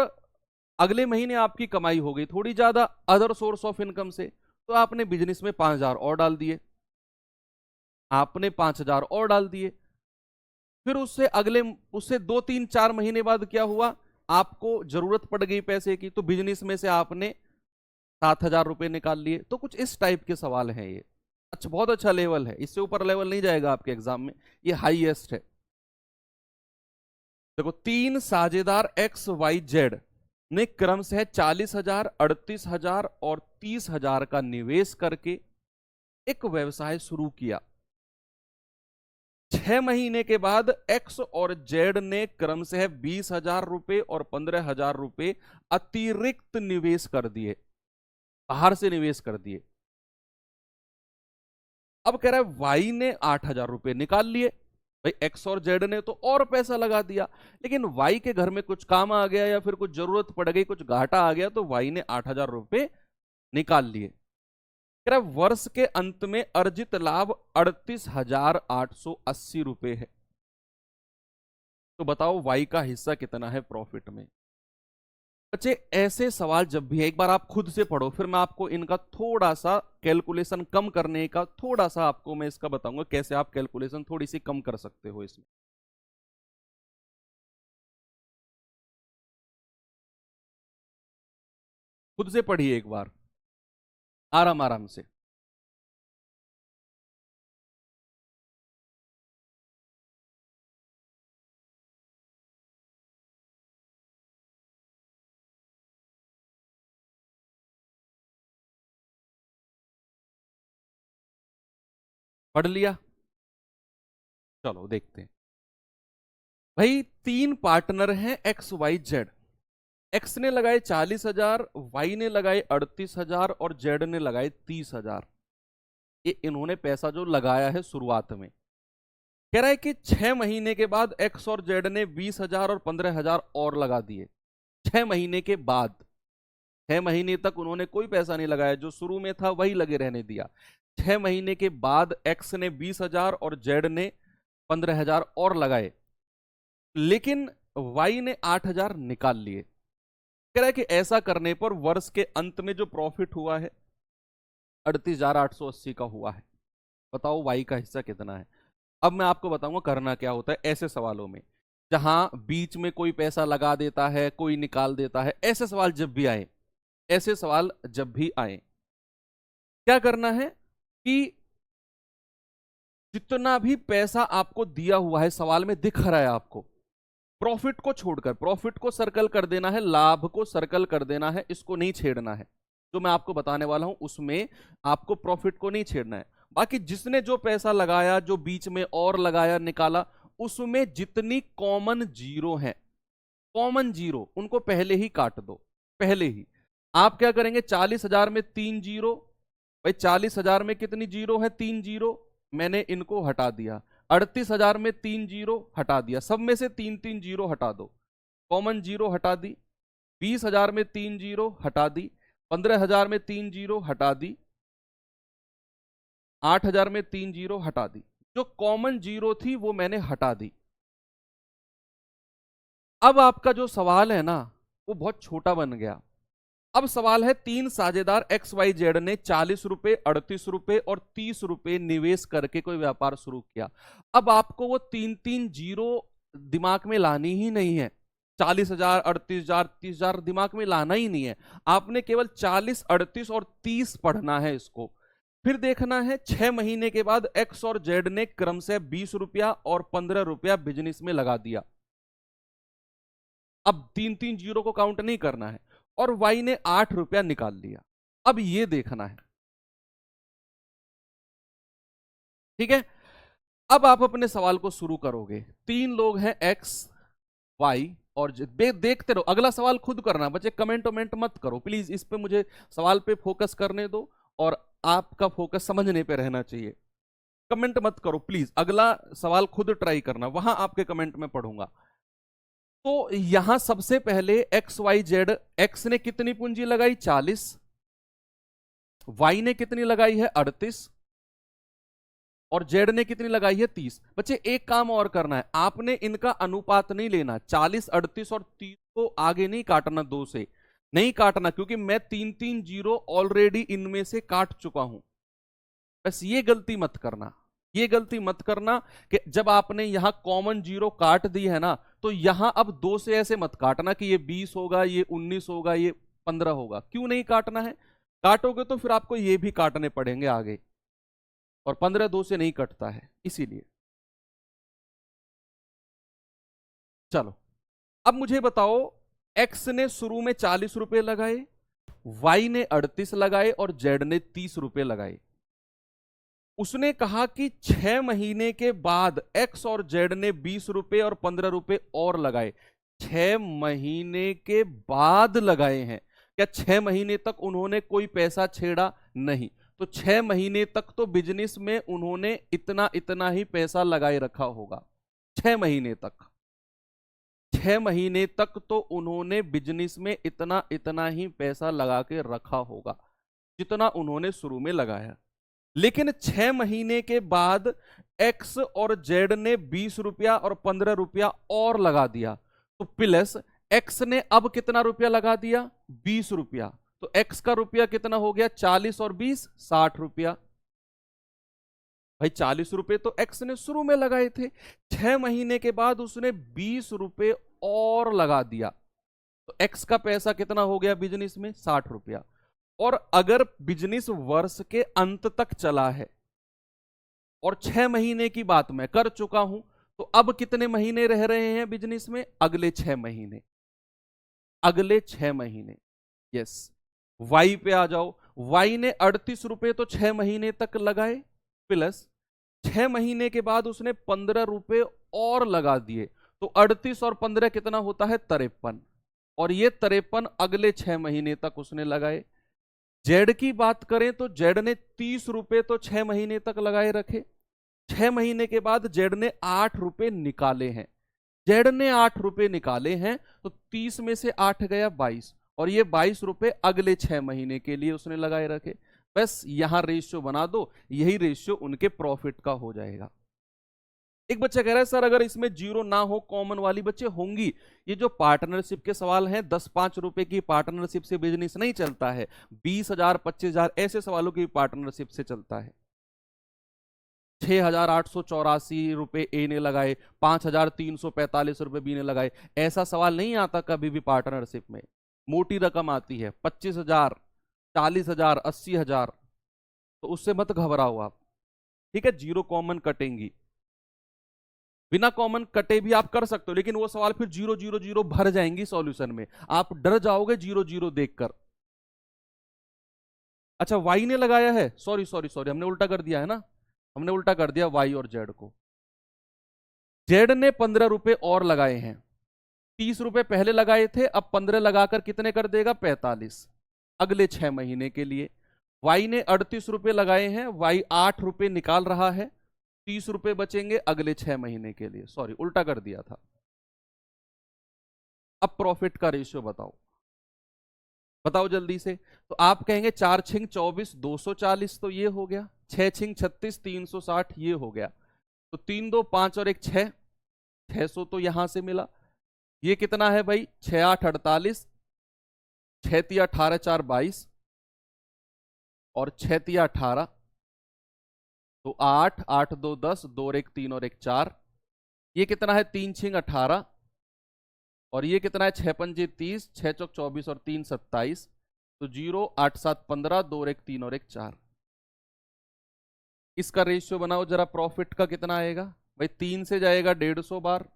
अगले महीने आपकी कमाई हो गई थोड़ी ज्यादा अदर सोर्स ऑफ इनकम से, तो आपने बिजनेस में 5,000 और डाल दिए। आपने 5,000 और डाल दिए। फिर उससे 2 3 4 महीने बाद क्या हुआ, आपको जरूरत पड़ गई पैसे की, तो बिजनेस में से आपने 7,000 रुपए निकाल लिए। तो कुछ इस टाइप के सवाल हैं ये। अच्छा, बहुत अच्छा लेवल है, इससे ऊपर लेवल नहीं जाएगा आपके एग्जाम में, ये हाईएस्ट है। देखो, 3 साझेदार XYZ ने क्रमशः 40,000, 38,000 और 30,000 का निवेश करके एक व्यवसाय शुरू किया। 6 महीने के बाद X और Z ने क्रमशः 20,000 रुपए और 15,000 रुपए अतिरिक्त निवेश कर दिए, बाहर से निवेश कर दिए। अब कह रहा है Y ने 8,000 रुपए निकाल लिए। भाई X और Z ने तो और पैसा लगा दिया, लेकिन Y के घर में कुछ काम आ गया या फिर कुछ जरूरत पड़ गई, कुछ घाटा आ गया, तो Y ने 8,000 रुपए निकाल लिए। कह रहा है वर्ष के अंत में अर्जित लाभ 38,880 रुपए है। तो बताओ Y का हिस्सा कितना है प्रॉफिट में। बच्चे, ऐसे सवाल जब भी है, एक बार आप खुद से पढ़ो, फिर मैं आपको इनका थोड़ा सा कैलकुलेशन कम करने का थोड़ा सा आपको मैं इसका बताऊंगा, कैसे आप कैलकुलेशन थोड़ी सी कम कर सकते हो इसमें। खुद से पढ़िए एक बार, आराम आराम से। पढ़ लिया? चलो देखते हैं। भाई 3 पार्टनर हैं XYZ। X ने लगाए 40,000, Y ने लगाए 38,000 और Z ने लगाए 30,000। ये इन्होंने पैसा जो लगाया है शुरुआत में। कह रहा है कि 6 महीने के बाद X और Z ने 20,000 और 15,000 और लगा दिए। 6 महीने के बाद, 6 महीने तक उन्होंने कोई पैसा नहीं लगाया, जो शुरू में था वही लगे रहने दिया। 6 महीने के बाद X ने 20,000 और Z ने 15,000 और लगाए, लेकिन Y ने 8,000 निकाल लिए। कह रहा है कि ऐसा करने पर वर्ष के अंत में जो प्रॉफिट हुआ है 38,880 का हुआ है। बताओ Y का हिस्सा कितना है। अब मैं आपको बताऊंगा करना क्या होता है ऐसे सवालों में, जहां बीच में कोई पैसा लगा देता है, कोई निकाल देता है। ऐसे सवाल जब भी आए, ऐसे सवाल जब भी आए, क्या करना है कि जितना भी पैसा आपको दिया हुआ है, सवाल में दिख रहा है आपको, प्रॉफिट को छोड़कर, प्रॉफिट को सर्कल कर देना है, लाभ को सर्कल कर देना है, इसको नहीं छेड़ना है। जो मैं आपको बताने वाला हूं उसमें आपको प्रॉफिट को नहीं छेड़ना है। बाकी जिसने जो पैसा लगाया, जो बीच में और लगाया निकाला, उसमें जितनी कॉमन जीरो है, कॉमन जीरो उनको पहले ही काट दो। पहले ही आप क्या करेंगे, 40,000 में 3 जीरो। भाई 40,000 में कितनी जीरो है, 3 जीरो, मैंने इनको हटा दिया। 38,000 में 3 जीरो हटा दिया, सब में से 3 3 जीरो हटा दो, कॉमन जीरो हटा दी। 20,000 में 3 जीरो हटा दी, 15,000 में 3 जीरो हटा दी, 8,000 में 3 जीरो हटा दी। जो कॉमन जीरो थी वो मैंने हटा दी। अब आपका जो सवाल है ना, वो बहुत छोटा बन गया। अब सवाल है, 3 साझेदार XYZ ने 40 रुपए, 38 रुपए और 30 रुपए निवेश करके कोई व्यापार शुरू किया। अब आपको वो 3 3 जीरो दिमाग में लानी ही नहीं है। 40,000, 38,000, 30,000 दिमाग में लाना ही नहीं है। आपने केवल 40, 38 और 30 पढ़ना है इसको। फिर देखना है 6 महीने के बाद X और Z ने क्रमशः 20 रुपया और 15 रुपया बिजनेस में लगा दिया। अब 3 3 जीरो को काउंट नहीं करना है। और Y ने 8 रुपया निकाल लिया। अब ये देखना है, ठीक है। अब आप अपने सवाल को शुरू करोगे। 3 लोग हैं X, Y और Z। देखते रहो, अगला सवाल खुद करना बच्चे, कमेंट वमेंट मत करो प्लीज। इस पे मुझे सवाल पे फोकस करने दो और आपका फोकस समझने पे रहना चाहिए। कमेंट मत करो प्लीज, अगला सवाल खुद ट्राई करना, वहां आपके कमेंट में पढ़ूंगा। तो यहां सबसे पहले XYZ, X ने कितनी पूंजी लगाई, 40, Y ने कितनी लगाई है, 38 और Z ने कितनी लगाई है, 30। बच्चे एक काम और करना है, आपने इनका अनुपात नहीं लेना। 40, 38 और 30 को आगे नहीं काटना, 2 से नहीं काटना, क्योंकि मैं 3 3 जीरो ऑलरेडी इनमें से काट चुका हूं। बस ये गलती मत करना, ये गलती मत करना कि जब आपने यहां कॉमन जीरो काट दी है ना, तो यहां अब 2 से ऐसे मत काटना कि ये 20 होगा, ये 19 होगा, ये 15 होगा। क्यों नहीं काटना है? काटोगे तो फिर आपको ये भी काटने पड़ेंगे आगे, और 15 2 से नहीं कटता है, इसीलिए। चलो, अब मुझे बताओ, एक्स ने शुरू में 40 रुपए लगाए, वाई ने 38 लगाए और जेड ने 30 रुपए लगाए। उसने कहा कि 6 महीने के बाद एक्स और जेड ने 20 रुपए और 15 रुपए और लगाए। 6 महीने के बाद लगाए हैं। क्या 6 महीने तक उन्होंने कोई पैसा छेड़ा? नहीं। तो 6 महीने तक तो बिजनेस में उन्होंने इतना इतना ही पैसा लगाए रखा होगा। 6 महीने तक, 6 महीने तक तो उन्होंने बिजनेस में इतना इतना ही पैसा लगा के रखा होगा जितना उन्होंने शुरू में लगाया। लेकिन 6 महीने के बाद एक्स और जेड ने 20 रुपया और 15 रुपया और लगा दिया, तो प्लस एक्स ने अब कितना रुपया लगा दिया? 20 रुपया। तो एक्स का रुपया कितना हो गया? 40 और 20 60 रुपया। भाई 40 रुपए तो एक्स ने शुरू में लगाए थे, 6 महीने के बाद उसने 20 रुपए और लगा दिया, तो एक्स का पैसा कितना हो गया बिजनेस में? 60 रुपया। और अगर बिजनेस वर्ष के अंत तक चला है और 6 महीने की बात मैं कर चुका हूं, तो अब कितने महीने रह रहे हैं बिजनेस में? अगले 6 महीने, अगले 6 महीने। यस, वाई पे आ जाओ। वाई ने 38 रुपए तो 6 महीने तक लगाए, प्लस 6 महीने के बाद उसने 15 रुपए और लगा दिए, तो 38 और 15 कितना होता है? 53। और ये 53 अगले 6 महीने तक उसने लगाए। जेड की बात करें तो जेड ने 30 रुपए तो 6 महीने तक लगाए रखे। 6 महीने के बाद जेड ने 8 रुपए निकाले हैं। जेड ने 8 रुपए निकाले हैं, तो 30 में से 8 गया 22, और ये 22 रुपए अगले 6 महीने के लिए उसने लगाए रखे। बस यहां रेशियो बना दो, यही रेशियो उनके प्रॉफिट का हो जाएगा। एक बच्चा कह रहा है सर अगर इसमें जीरो ना हो, कॉमन वाली बच्चे होंगी। ये जो पार्टनरशिप के सवाल हैं, 10-5 रुपए की पार्टनरशिप से बिजनेस नहीं चलता है, 20,000 25,000 ऐसे सवालों की पार्टनरशिप से चलता है। 6,884 रुपए ए ने लगाए, 5,345 रुपए बी ने लगाए, ऐसा सवाल नहीं आता कभी भी पार्टनरशिप में। मोटी रकम आती है 25,000, 40,000, 80,000, तो उससे मत घबराओ आप। ठीक है, जीरो कॉमन कटेंगी, बिना कॉमन कटे भी आप कर सकते हो, लेकिन वो सवाल फिर 0 0 0 भर जाएंगी सॉल्यूशन में, आप डर जाओगे 0 0 देखकर। अच्छा, वाई ने लगाया है, सॉरी सॉरी सॉरी, हमने उल्टा कर दिया है ना, हमने उल्टा कर दिया वाई और जेड को। जेड ने 15 रुपए और लगाए हैं, 30 रुपए पहले लगाए थे, अब 15 लगाकर कितने कर देगा? 45 अगले 6 महीने के लिए। वाई ने 38 रुपए लगाए हैं, वाई 8 रुपए निकाल रहा है, 30 रुपए बचेंगे अगले 6 महीने के लिए। सॉरी, उल्टा कर दिया था। अब प्रॉफिट का रेशियो बताओ, बताओ जल्दी से। तो आप कहेंगे 4 छिंग 24 240, तो ये हो गया। 6 छिंग 36 360, ये हो गया। तो 3 2 5 और 1 6, 600 तो यहां से मिला। ये कितना है भाई? 6 8 48, 6 तिया 18 4 22 और 6 तिया 18, तो 8 8 2 10, 2 और 1 3 और 1 4। ये कितना है? 3 छिंग 18, और ये कितना है? 6 पंजे 30, 6 चौक 24 और 3 27, तो 0 8 7 15, 2 और 1 3 और 1 4। इसका रेशियो बनाओ जरा, प्रॉफिट का कितना आएगा भाई? 3 से जाएगा 150 बार,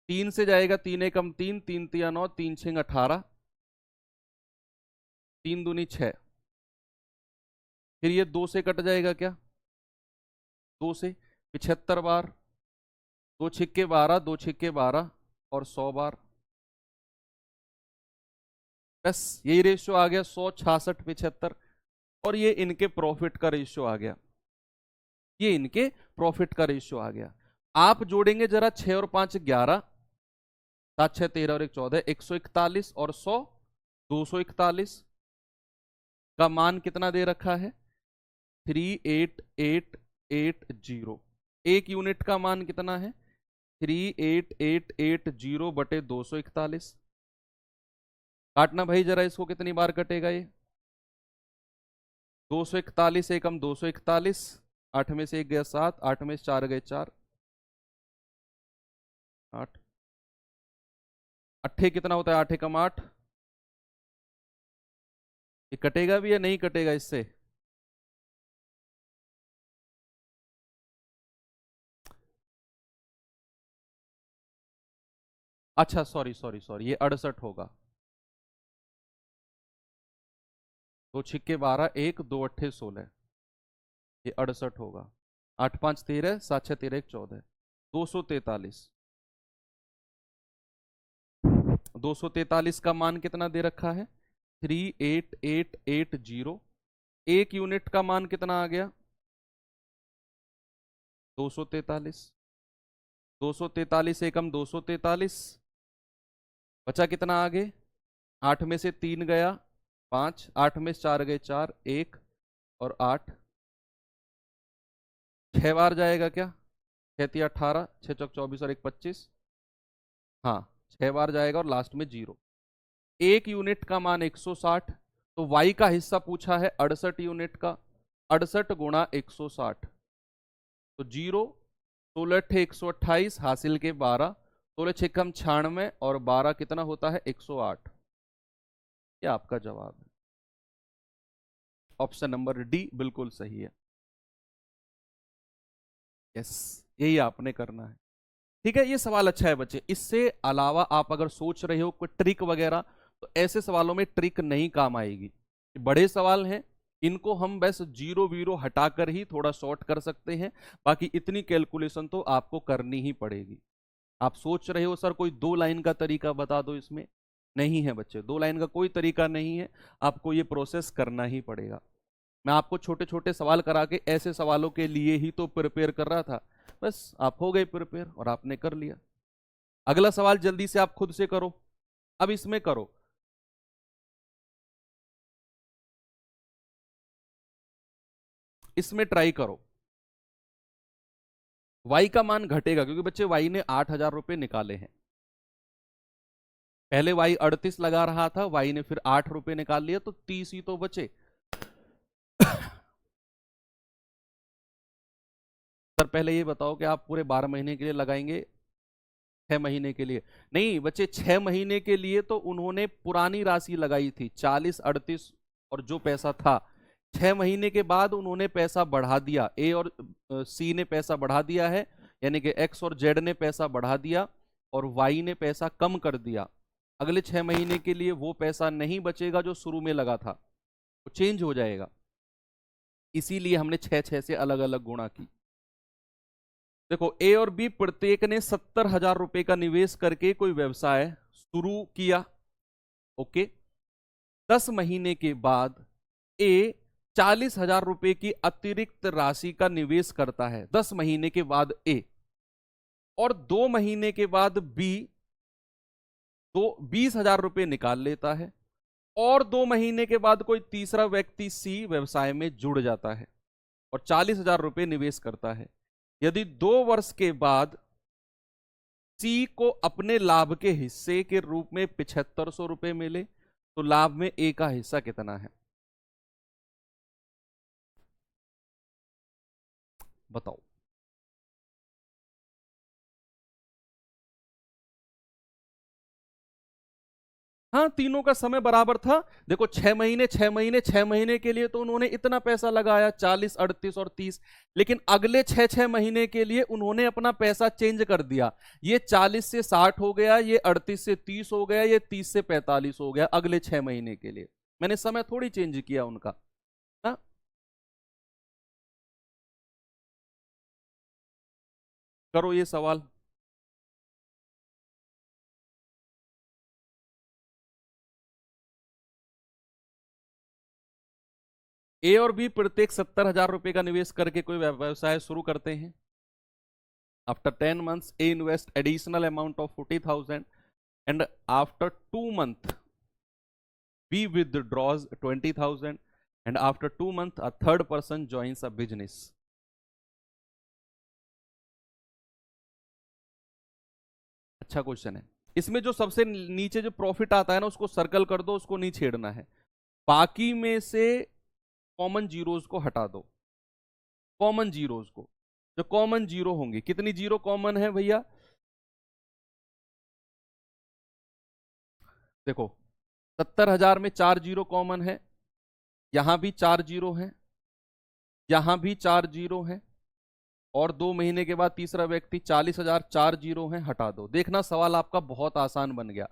3 से जाएगा 3 एकम 3, 3 तिया 9, 3 छिंग 18, 3 दूनी 6, फिर ये 2 से कट जाएगा क्या? 2 से 75 बार, 2 छिक्के 12, 2 छिक्के 12 और 100 बार। बस यही रेशियो आ गया, 100 66 75, और ये इनके प्रॉफिट का रेशियो आ गया, ये इनके प्रॉफिट का रेशियो आ गया। आप जोड़ेंगे जरा, 6 और 5 11, 7 6 13 और 1 14, 141 और 100 241 का मान कितना दे रखा है? 38880। एक यूनिट का मान कितना है? 38880 बटे 241। काटना भाई जरा इसको, कितनी बार कटेगा ये? 241 एकम 241, 8 में से 1 गया 7, 8 में से 4 गए 4, 8, अट्ठे कितना होता है, 8 एकम 8। ये कटेगा भी या नहीं कटेगा इससे? अच्छा सॉरी सॉरी सॉरी, ये 68 होगा। 2 छिक्के 12, 1 2 अट्ठे 16, ये 68 होगा। 8 5 13, 7 6 13 1 14, 243। 243 का मान कितना दे रखा है? 38880। एक यूनिट का मान कितना आ गया? 243। 243 एकम 243। बचा कितना आगे? 8 में से 3 गया 5, 8 में से 4 गए 4, 1 और 8, 6 बार जाएगा क्या? 6 3 18, 6 चौक 24 और 1 25। हाँ 6 बार जाएगा और लास्ट में 0। एक यूनिट का मान 160, तो y का हिस्सा पूछा है 68 यूनिट का। 68 गुणा 160, तो 0, 16 128 हासिल के 12, 16 6 96 और 12 कितना होता है? 108। ये आपका जवाब है। ऑप्शन नंबर डी बिल्कुल सही है। यस, यही आपने करना है। ठीक है, ये सवाल अच्छा है बच्चे। इससे अलावा आप अगर सोच रहे हो कोई ट्रिक वगैरह, तो ऐसे सवालों में ट्रिक नहीं काम आएगी। बड़े सवाल हैं, इनको हम बस जीरो वीरो हटाकर ही थोड़ा शॉर्ट कर सकते हैं। बाकी इतनी कैलकुलेशन तो आपको करनी ही पड़ेगी। आप सोच रहे हो सर कोई 2 लाइन का तरीका बता दो इसमें, नहीं है बच्चे, 2 लाइन का कोई तरीका नहीं है। आपको ये प्रोसेस करना ही पड़ेगा। मैं आपको छोटे छोटे सवाल करा के ऐसे सवालों के लिए ही तो प्रिपेयर कर रहा था। बस आप हो गए प्रिपेयर और आपने कर लिया। अगला सवाल जल्दी से आप खुद से करो। अब इसमें करो, इसमें ट्राई करो। वाई का मान घटेगा क्योंकि बच्चे वाई ने 8,000 रुपए निकाले हैं। पहले वाई 38 लगा रहा था, वाई ने फिर 8 रुपए निकाल लिया, तो 30 ही तो बचे। सर पहले ये बताओ कि आप पूरे 12 महीने के लिए लगाएंगे, 6 महीने के लिए? नहीं बच्चे, 6 महीने के लिए तो उन्होंने पुरानी राशि लगाई थी 40 38 और जो पैसा था। 6 महीने के बाद उन्होंने पैसा बढ़ा दिया, ए और सी ने पैसा बढ़ा दिया है, यानी कि एक्स और जेड ने पैसा बढ़ा दिया और वाई ने पैसा कम कर दिया। अगले 6 महीने के लिए वो पैसा नहीं बचेगा जो शुरू में लगा था, वो चेंज हो जाएगा। इसीलिए हमने 6 से अलग अलग गुणा की। देखो, ए और बी प्रत्येक ने 70,000 रुपए का निवेश करके कोई व्यवसाय शुरू किया। ओके, 10 महीने के बाद ए 40,000 रुपए की अतिरिक्त राशि का निवेश करता है 10 महीने के बाद ए, और 2 महीने के बाद बी तो 20,000 रुपए निकाल लेता है, और 2 महीने के बाद कोई तीसरा व्यक्ति सी व्यवसाय में जुड़ जाता है और 40,000 रुपए निवेश करता है। यदि 2 वर्ष के बाद सी को अपने लाभ के हिस्से के रूप में 7500 रुपए मिले, तो लाभ में ए का हिस्सा कितना है? बताओ। हाँ, तीनों का समय बराबर था। देखो 6 महीने 6 महीने 6 महीने के लिए तो उन्होंने इतना पैसा लगाया 40 38 और 30, लेकिन अगले 6 महीने के लिए उन्होंने अपना पैसा चेंज कर दिया। ये 40 से 60 हो गया, ये 38 से 30 हो गया, ये 30 से 45 हो गया अगले 6 महीने के लिए। मैंने समय थोड़ी चेंज किया उनका ना। करो ये सवाल। ए और बी प्रत्येक 70,000 रुपए का निवेश करके कोई व्यवसाय शुरू करते हैं। After 10 months A invest additional amount of 40,000 and after 2 months B withdraws 20,000 and after 2 months a third person joins a business. अच्छा क्वेश्चन है। इसमें जो सबसे नीचे जो प्रॉफिट आता है ना, उसको सर्कल कर दो, उसको नहीं छेड़ना है। बाकी में से कॉमन जीरोस को हटा दो। कॉमन जीरोस को। जो कॉमन जीरो होंगे, कितनी जीरो कॉमन है भैया? देखो 70,000 में 4 जीरो कॉमन है, यहां भी 4 जीरो है, यहां भी 4 जीरो है, और 2 महीने के बाद तीसरा व्यक्ति 40,000, 4 जीरो है, हटा दो। देखना सवाल आपका बहुत आसान बन गया,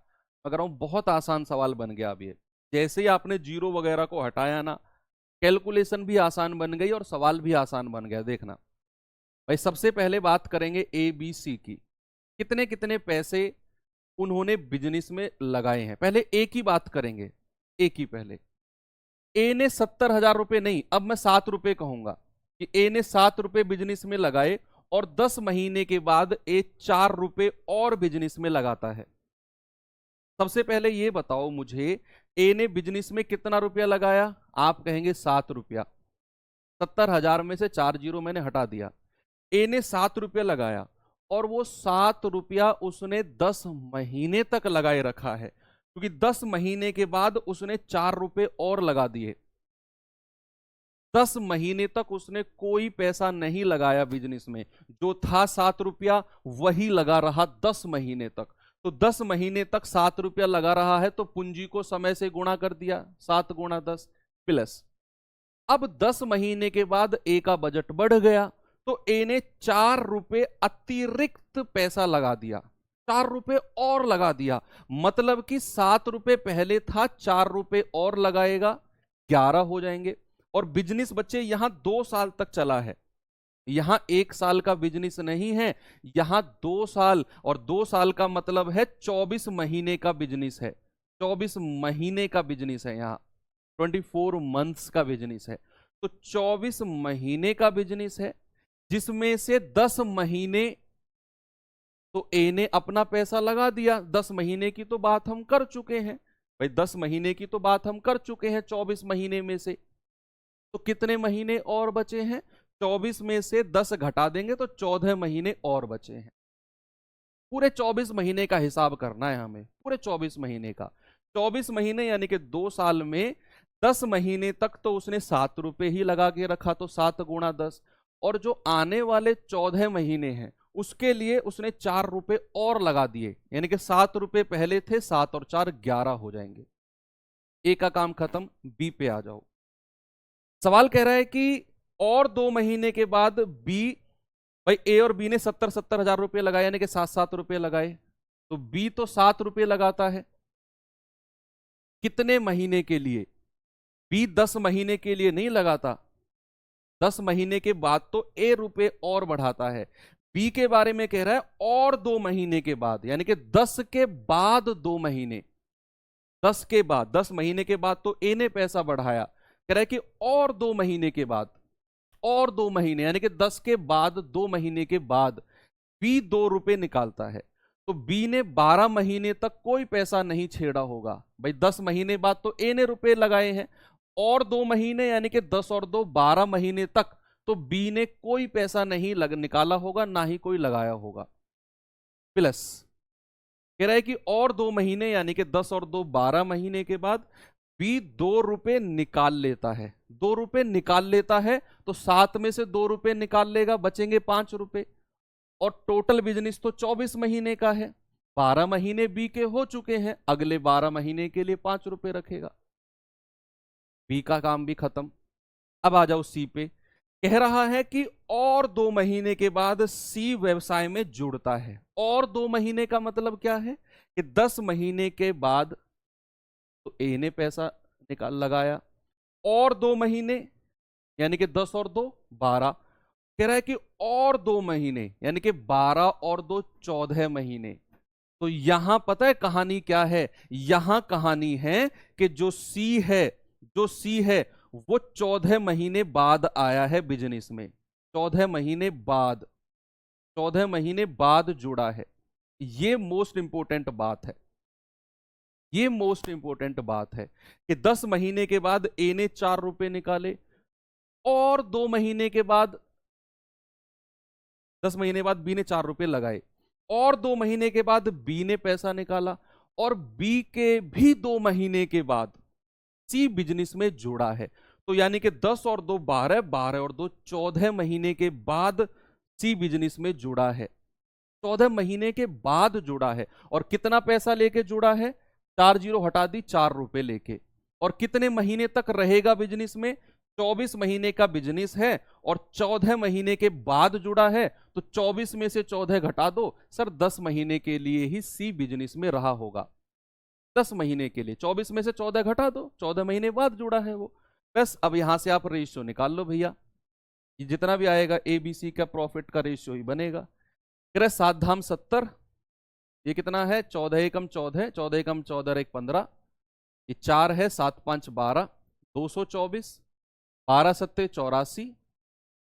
अगर हम बहुत आसान सवाल बन गया। अब ये जैसे ही आपने जीरो वगैरह को हटाया ना, कैलकुलेशन भी आसान बन गई और सवाल भी आसान बन गया। देखना भाई, सबसे पहले बात करेंगे ए बी सी की। कितने कितने पैसे उन्होंने बिजनेस में लगाए हैं। पहले ए की बात करेंगे, ए की पहले। ए ने 70,000 रुपए नहीं, अब मैं 7 रुपए कहूंगा कि ए ने 7 रुपए बिजनेस में लगाए, और 10 महीने के बाद ए 4 रुपए और बिजनेस में लगाता है। सबसे पहले ये बताओ मुझे, ए ने बिजनेस में कितना रुपया लगाया? आप कहेंगे 7 रुपया। 70,000 में से 4 जीरो मैंने हटा दिया। ए ने 7 रुपया लगाया, और वो 7 रुपया उसने 10 महीने तक लगाए रखा है, क्योंकि 10 महीने के बाद उसने 4 रुपए और लगा दिए। 10 महीने तक उसने कोई पैसा नहीं लगाया बिजनेस में, जो था 7 रुपया वही लगा रहा 10 महीने तक। तो 10 महीने तक 7 रुपया लगा रहा है, तो पूंजी को समय से गुणा कर दिया, 7 गुणा 10 प्लस। अब 10 महीने के बाद ए का बजट बढ़ गया, तो ए ने 4 रुपए अतिरिक्त पैसा लगा दिया, 4 रुपए और लगा दिया। मतलब कि 7 रुपए पहले था, 4 रुपए और लगाएगा, 11 हो जाएंगे। और बिजनेस बच्चे यहां 2 साल तक चला है, यहां 1 साल का बिजनेस नहीं है, यहां 2 साल, और 2 साल का मतलब है 24 महीने का बिजनेस है। 24 महीने का बिजनेस है, यहां 24 मंथ्स का बिजनेस है। तो 24 महीने का बिजनेस है, जिसमें से 10 महीने तो ए ने अपना पैसा लगा दिया। 10 महीने की तो बात हम कर चुके हैं भाई, 10 महीने की तो बात हम कर चुके हैं 24 महीने में से। तो कितने महीने और बचे हैं? 24 में से 10 घटा देंगे तो 14 महीने और बचे हैं। पूरे 24 महीने का हिसाब करना है हमें, पूरे 24 महीने का। 24 महीने यानी कि 2 साल में 10 महीने तक तो उसने 7 रुपए ही लगा के रखा, तो 7 गुणा 10। और जो आने वाले 14 महीने हैं उसके लिए उसने 4 रुपए और लगा दिए, यानी कि 7 रुपए पहले थे, 7 और 4 11 हो जाएंगे। ए का काम खत्म, बी पे आ जाओ। सवाल कह रहा है कि और 2 महीने के बाद बी, भाई ए और बी ने 70,000 रुपए लगाए, यानी कि 7 रुपए लगाए, तो बी तो 7 रुपए लगाता है। कितने महीने के लिए? बी 10 महीने के लिए नहीं लगाता, 10 महीने के बाद तो ए रुपए और बढ़ाता है। बी के बारे में कह रहा है और 2 महीने के बाद, यानी कि 10 के बाद 2 महीने, 10 के बाद, 10 महीने के बाद तो ए ने पैसा बढ़ाया, कह रहा है कि और 2 महीने के बाद, और 2 महीने, यानी कि 10 के बाद 2 महीने के बाद बी 2 रुपए निकालता है। तो बी ने 12 महीने तक कोई पैसा नहीं छेड़ा होगा भाई। 10 महीने बाद तो ए ने रुपए लगाए हैं, और 2 महीने यानी कि 10 और 2 12 महीने तक तो बी ने कोई पैसा नहीं निकाला होगा, ना ही कोई लगाया होगा। प्लस कह रहा है कि और 2 महीने यानी कि 10 और 2 12 महीने के बाद बी 2 रुपए निकाल लेता है। 2 रुपए निकाल लेता है तो 7 में से 2 रुपए निकाल लेगा, बचेंगे 5 रुपए। और टोटल बिजनेस तो 24 महीने का है, 12 महीने बी के हो चुके हैं, अगले 12 महीने के लिए 5 रुपए रखेगा। बी का काम भी खत्म। अब आ जाओ सी पे। कह रहा है कि और 2 महीने के बाद सी व्यवसाय में जुड़ता है। और 2 महीने का मतलब क्या है कि 10 महीने के बाद तो ए ने पैसा निकाल लगाया, और 2 महीने यानी कि 10 और 2 12। कह रहा है कि और 2 महीने यानी कि 12 और 2 14 महीने। तो यहां पता है कहानी क्या है? यहां कहानी है कि जो सी है वो 14 महीने बाद आया है बिजनेस में, 14 महीने बाद, 14 महीने बाद जुड़ा है। ये मोस्ट इंपोर्टेंट बात है, ये मोस्ट इंपोर्टेंट बात है कि 10 महीने के बाद ए ने 4 रुपए निकाले, और 2 महीने के बाद, 10 महीने बाद बी ने 4 रुपए लगाए, और 2 महीने के बाद बी ने पैसा निकाला, और बी के भी 2 महीने के बाद सी बिजनेस में जुड़ा है। तो यानी कि 10 और 2 12, 12 और 2 14 महीने के बाद सी बिजनेस में जुड़ा है। 14 महीने के बाद जुड़ा है और कितना पैसा लेके जुड़ा है? 4 जीरो हटा दी, 4 रुपए लेके। और कितने महीने तक रहेगा बिजनेस में? 24 महीने का बिजनेस है और 14 महीने के बाद जुड़ा है, तो 24 में से 14 घटा दो सर, 10 महीने के लिए ही सी बिजनेस में रहा होगा। 10 महीने के लिए 24 में से 14 घटा दो, 14 महीने बाद जुड़ा है वो। बस अब यहां से आप रेशियो निकाल लो भैया, ये जितना भी आएगा एबीसी का प्रॉफिट का रेशियो ही बनेगा। 7 धाम 70, ये कितना है? 14 एकम 14, 14 एकम 14 एक 15, ये 4 है, 7 5 12, 224, 12 सत्ते 84,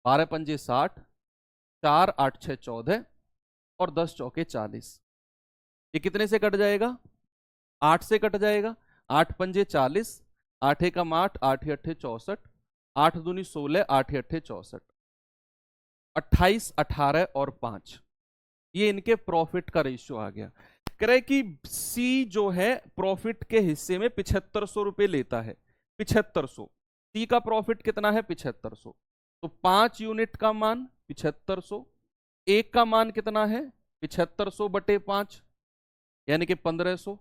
12 पंजे 60, 4 8 6 14 और 10 चौके 40। ये कितने से कट जाएगा? 8 से कट जाएगा। 8 पंजे 40, 8 एकम 8, 8 अट्ठे 64, 8 दूनी 16, 8 अट्ठे 64, 28, 18 और 5, ये इनके प्रॉफिट का रेशियो आ गया। कह रहे कि सी जो है प्रॉफिट के हिस्से में 7500 रुपए लेता है। 7500, सी का प्रॉफिट कितना है? 7500। तो 5 यूनिट का मान 7500, एक का मान कितना है? 7500 बटे 5 यानी कि 1500।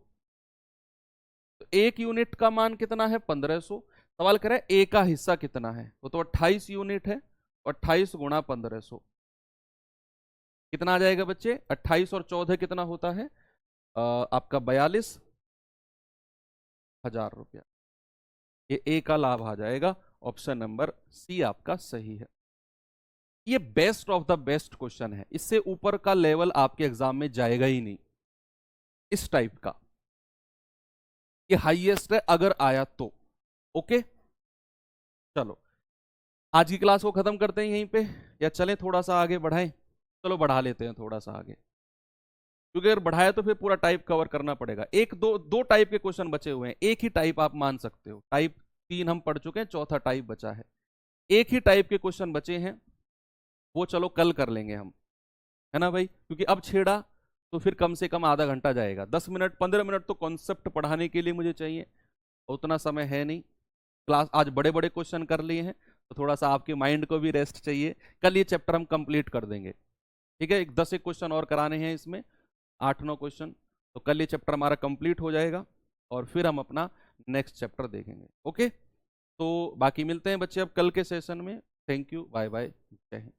तो एक यूनिट का मान कितना है? 1500। सवाल कर रहा है ए का हिस्सा कितना है? वो तो 28 यूनिट है, 28 गुणा 1500 कितना आ जाएगा बच्चे? 28 और 14 कितना होता है? आपका 42,000 रुपया। ये ए का लाभ आ जाएगा। ऑप्शन नंबर सी आपका सही है। ये best of the best question है, इससे ऊपर का लेवल आपके एग्जाम में जाएगा ही नहीं इस टाइप का। ये हाईएस्ट है अगर आया तो। ओके चलो आज की क्लास को खत्म करते हैं यहीं पे, या चलें थोड़ा सा आगे बढ़ाएं? चलो बढ़ा लेते हैं थोड़ा सा आगे, क्योंकि अगर बढ़ाया तो फिर पूरा टाइप कवर करना पड़ेगा। एक दो टाइप के क्वेश्चन बचे हुए हैं, एक ही टाइप आप मान सकते हो। टाइप 3 हम पढ़ चुके हैं, चौथा टाइप बचा है। एक ही टाइप के क्वेश्चन बचे हैं, वो चलो कल कर लेंगे हम, है ना भाई? क्योंकि अब छेड़ा तो फिर कम से कम आधा घंटा जाएगा। 10 मिनट 15 मिनट तो कॉन्सेप्ट पढ़ाने के लिए मुझे चाहिए, उतना समय है नहीं। क्लास आज बड़े बड़े क्वेश्चन कर लिए हैं, तो थोड़ा सा आपके माइंड को भी रेस्ट चाहिए। कल ये चैप्टर हम कंप्लीट कर देंगे, ठीक है? 10 एक क्वेश्चन और कराने हैं इसमें, 8-9 क्वेश्चन। तो कल ये चैप्टर हमारा कंप्लीट हो जाएगा और फिर हम अपना नेक्स्ट चैप्टर देखेंगे। ओके तो बाकी मिलते हैं बच्चे अब कल के सेशन में। थैंक यू, बाय बाय, जय हिंद।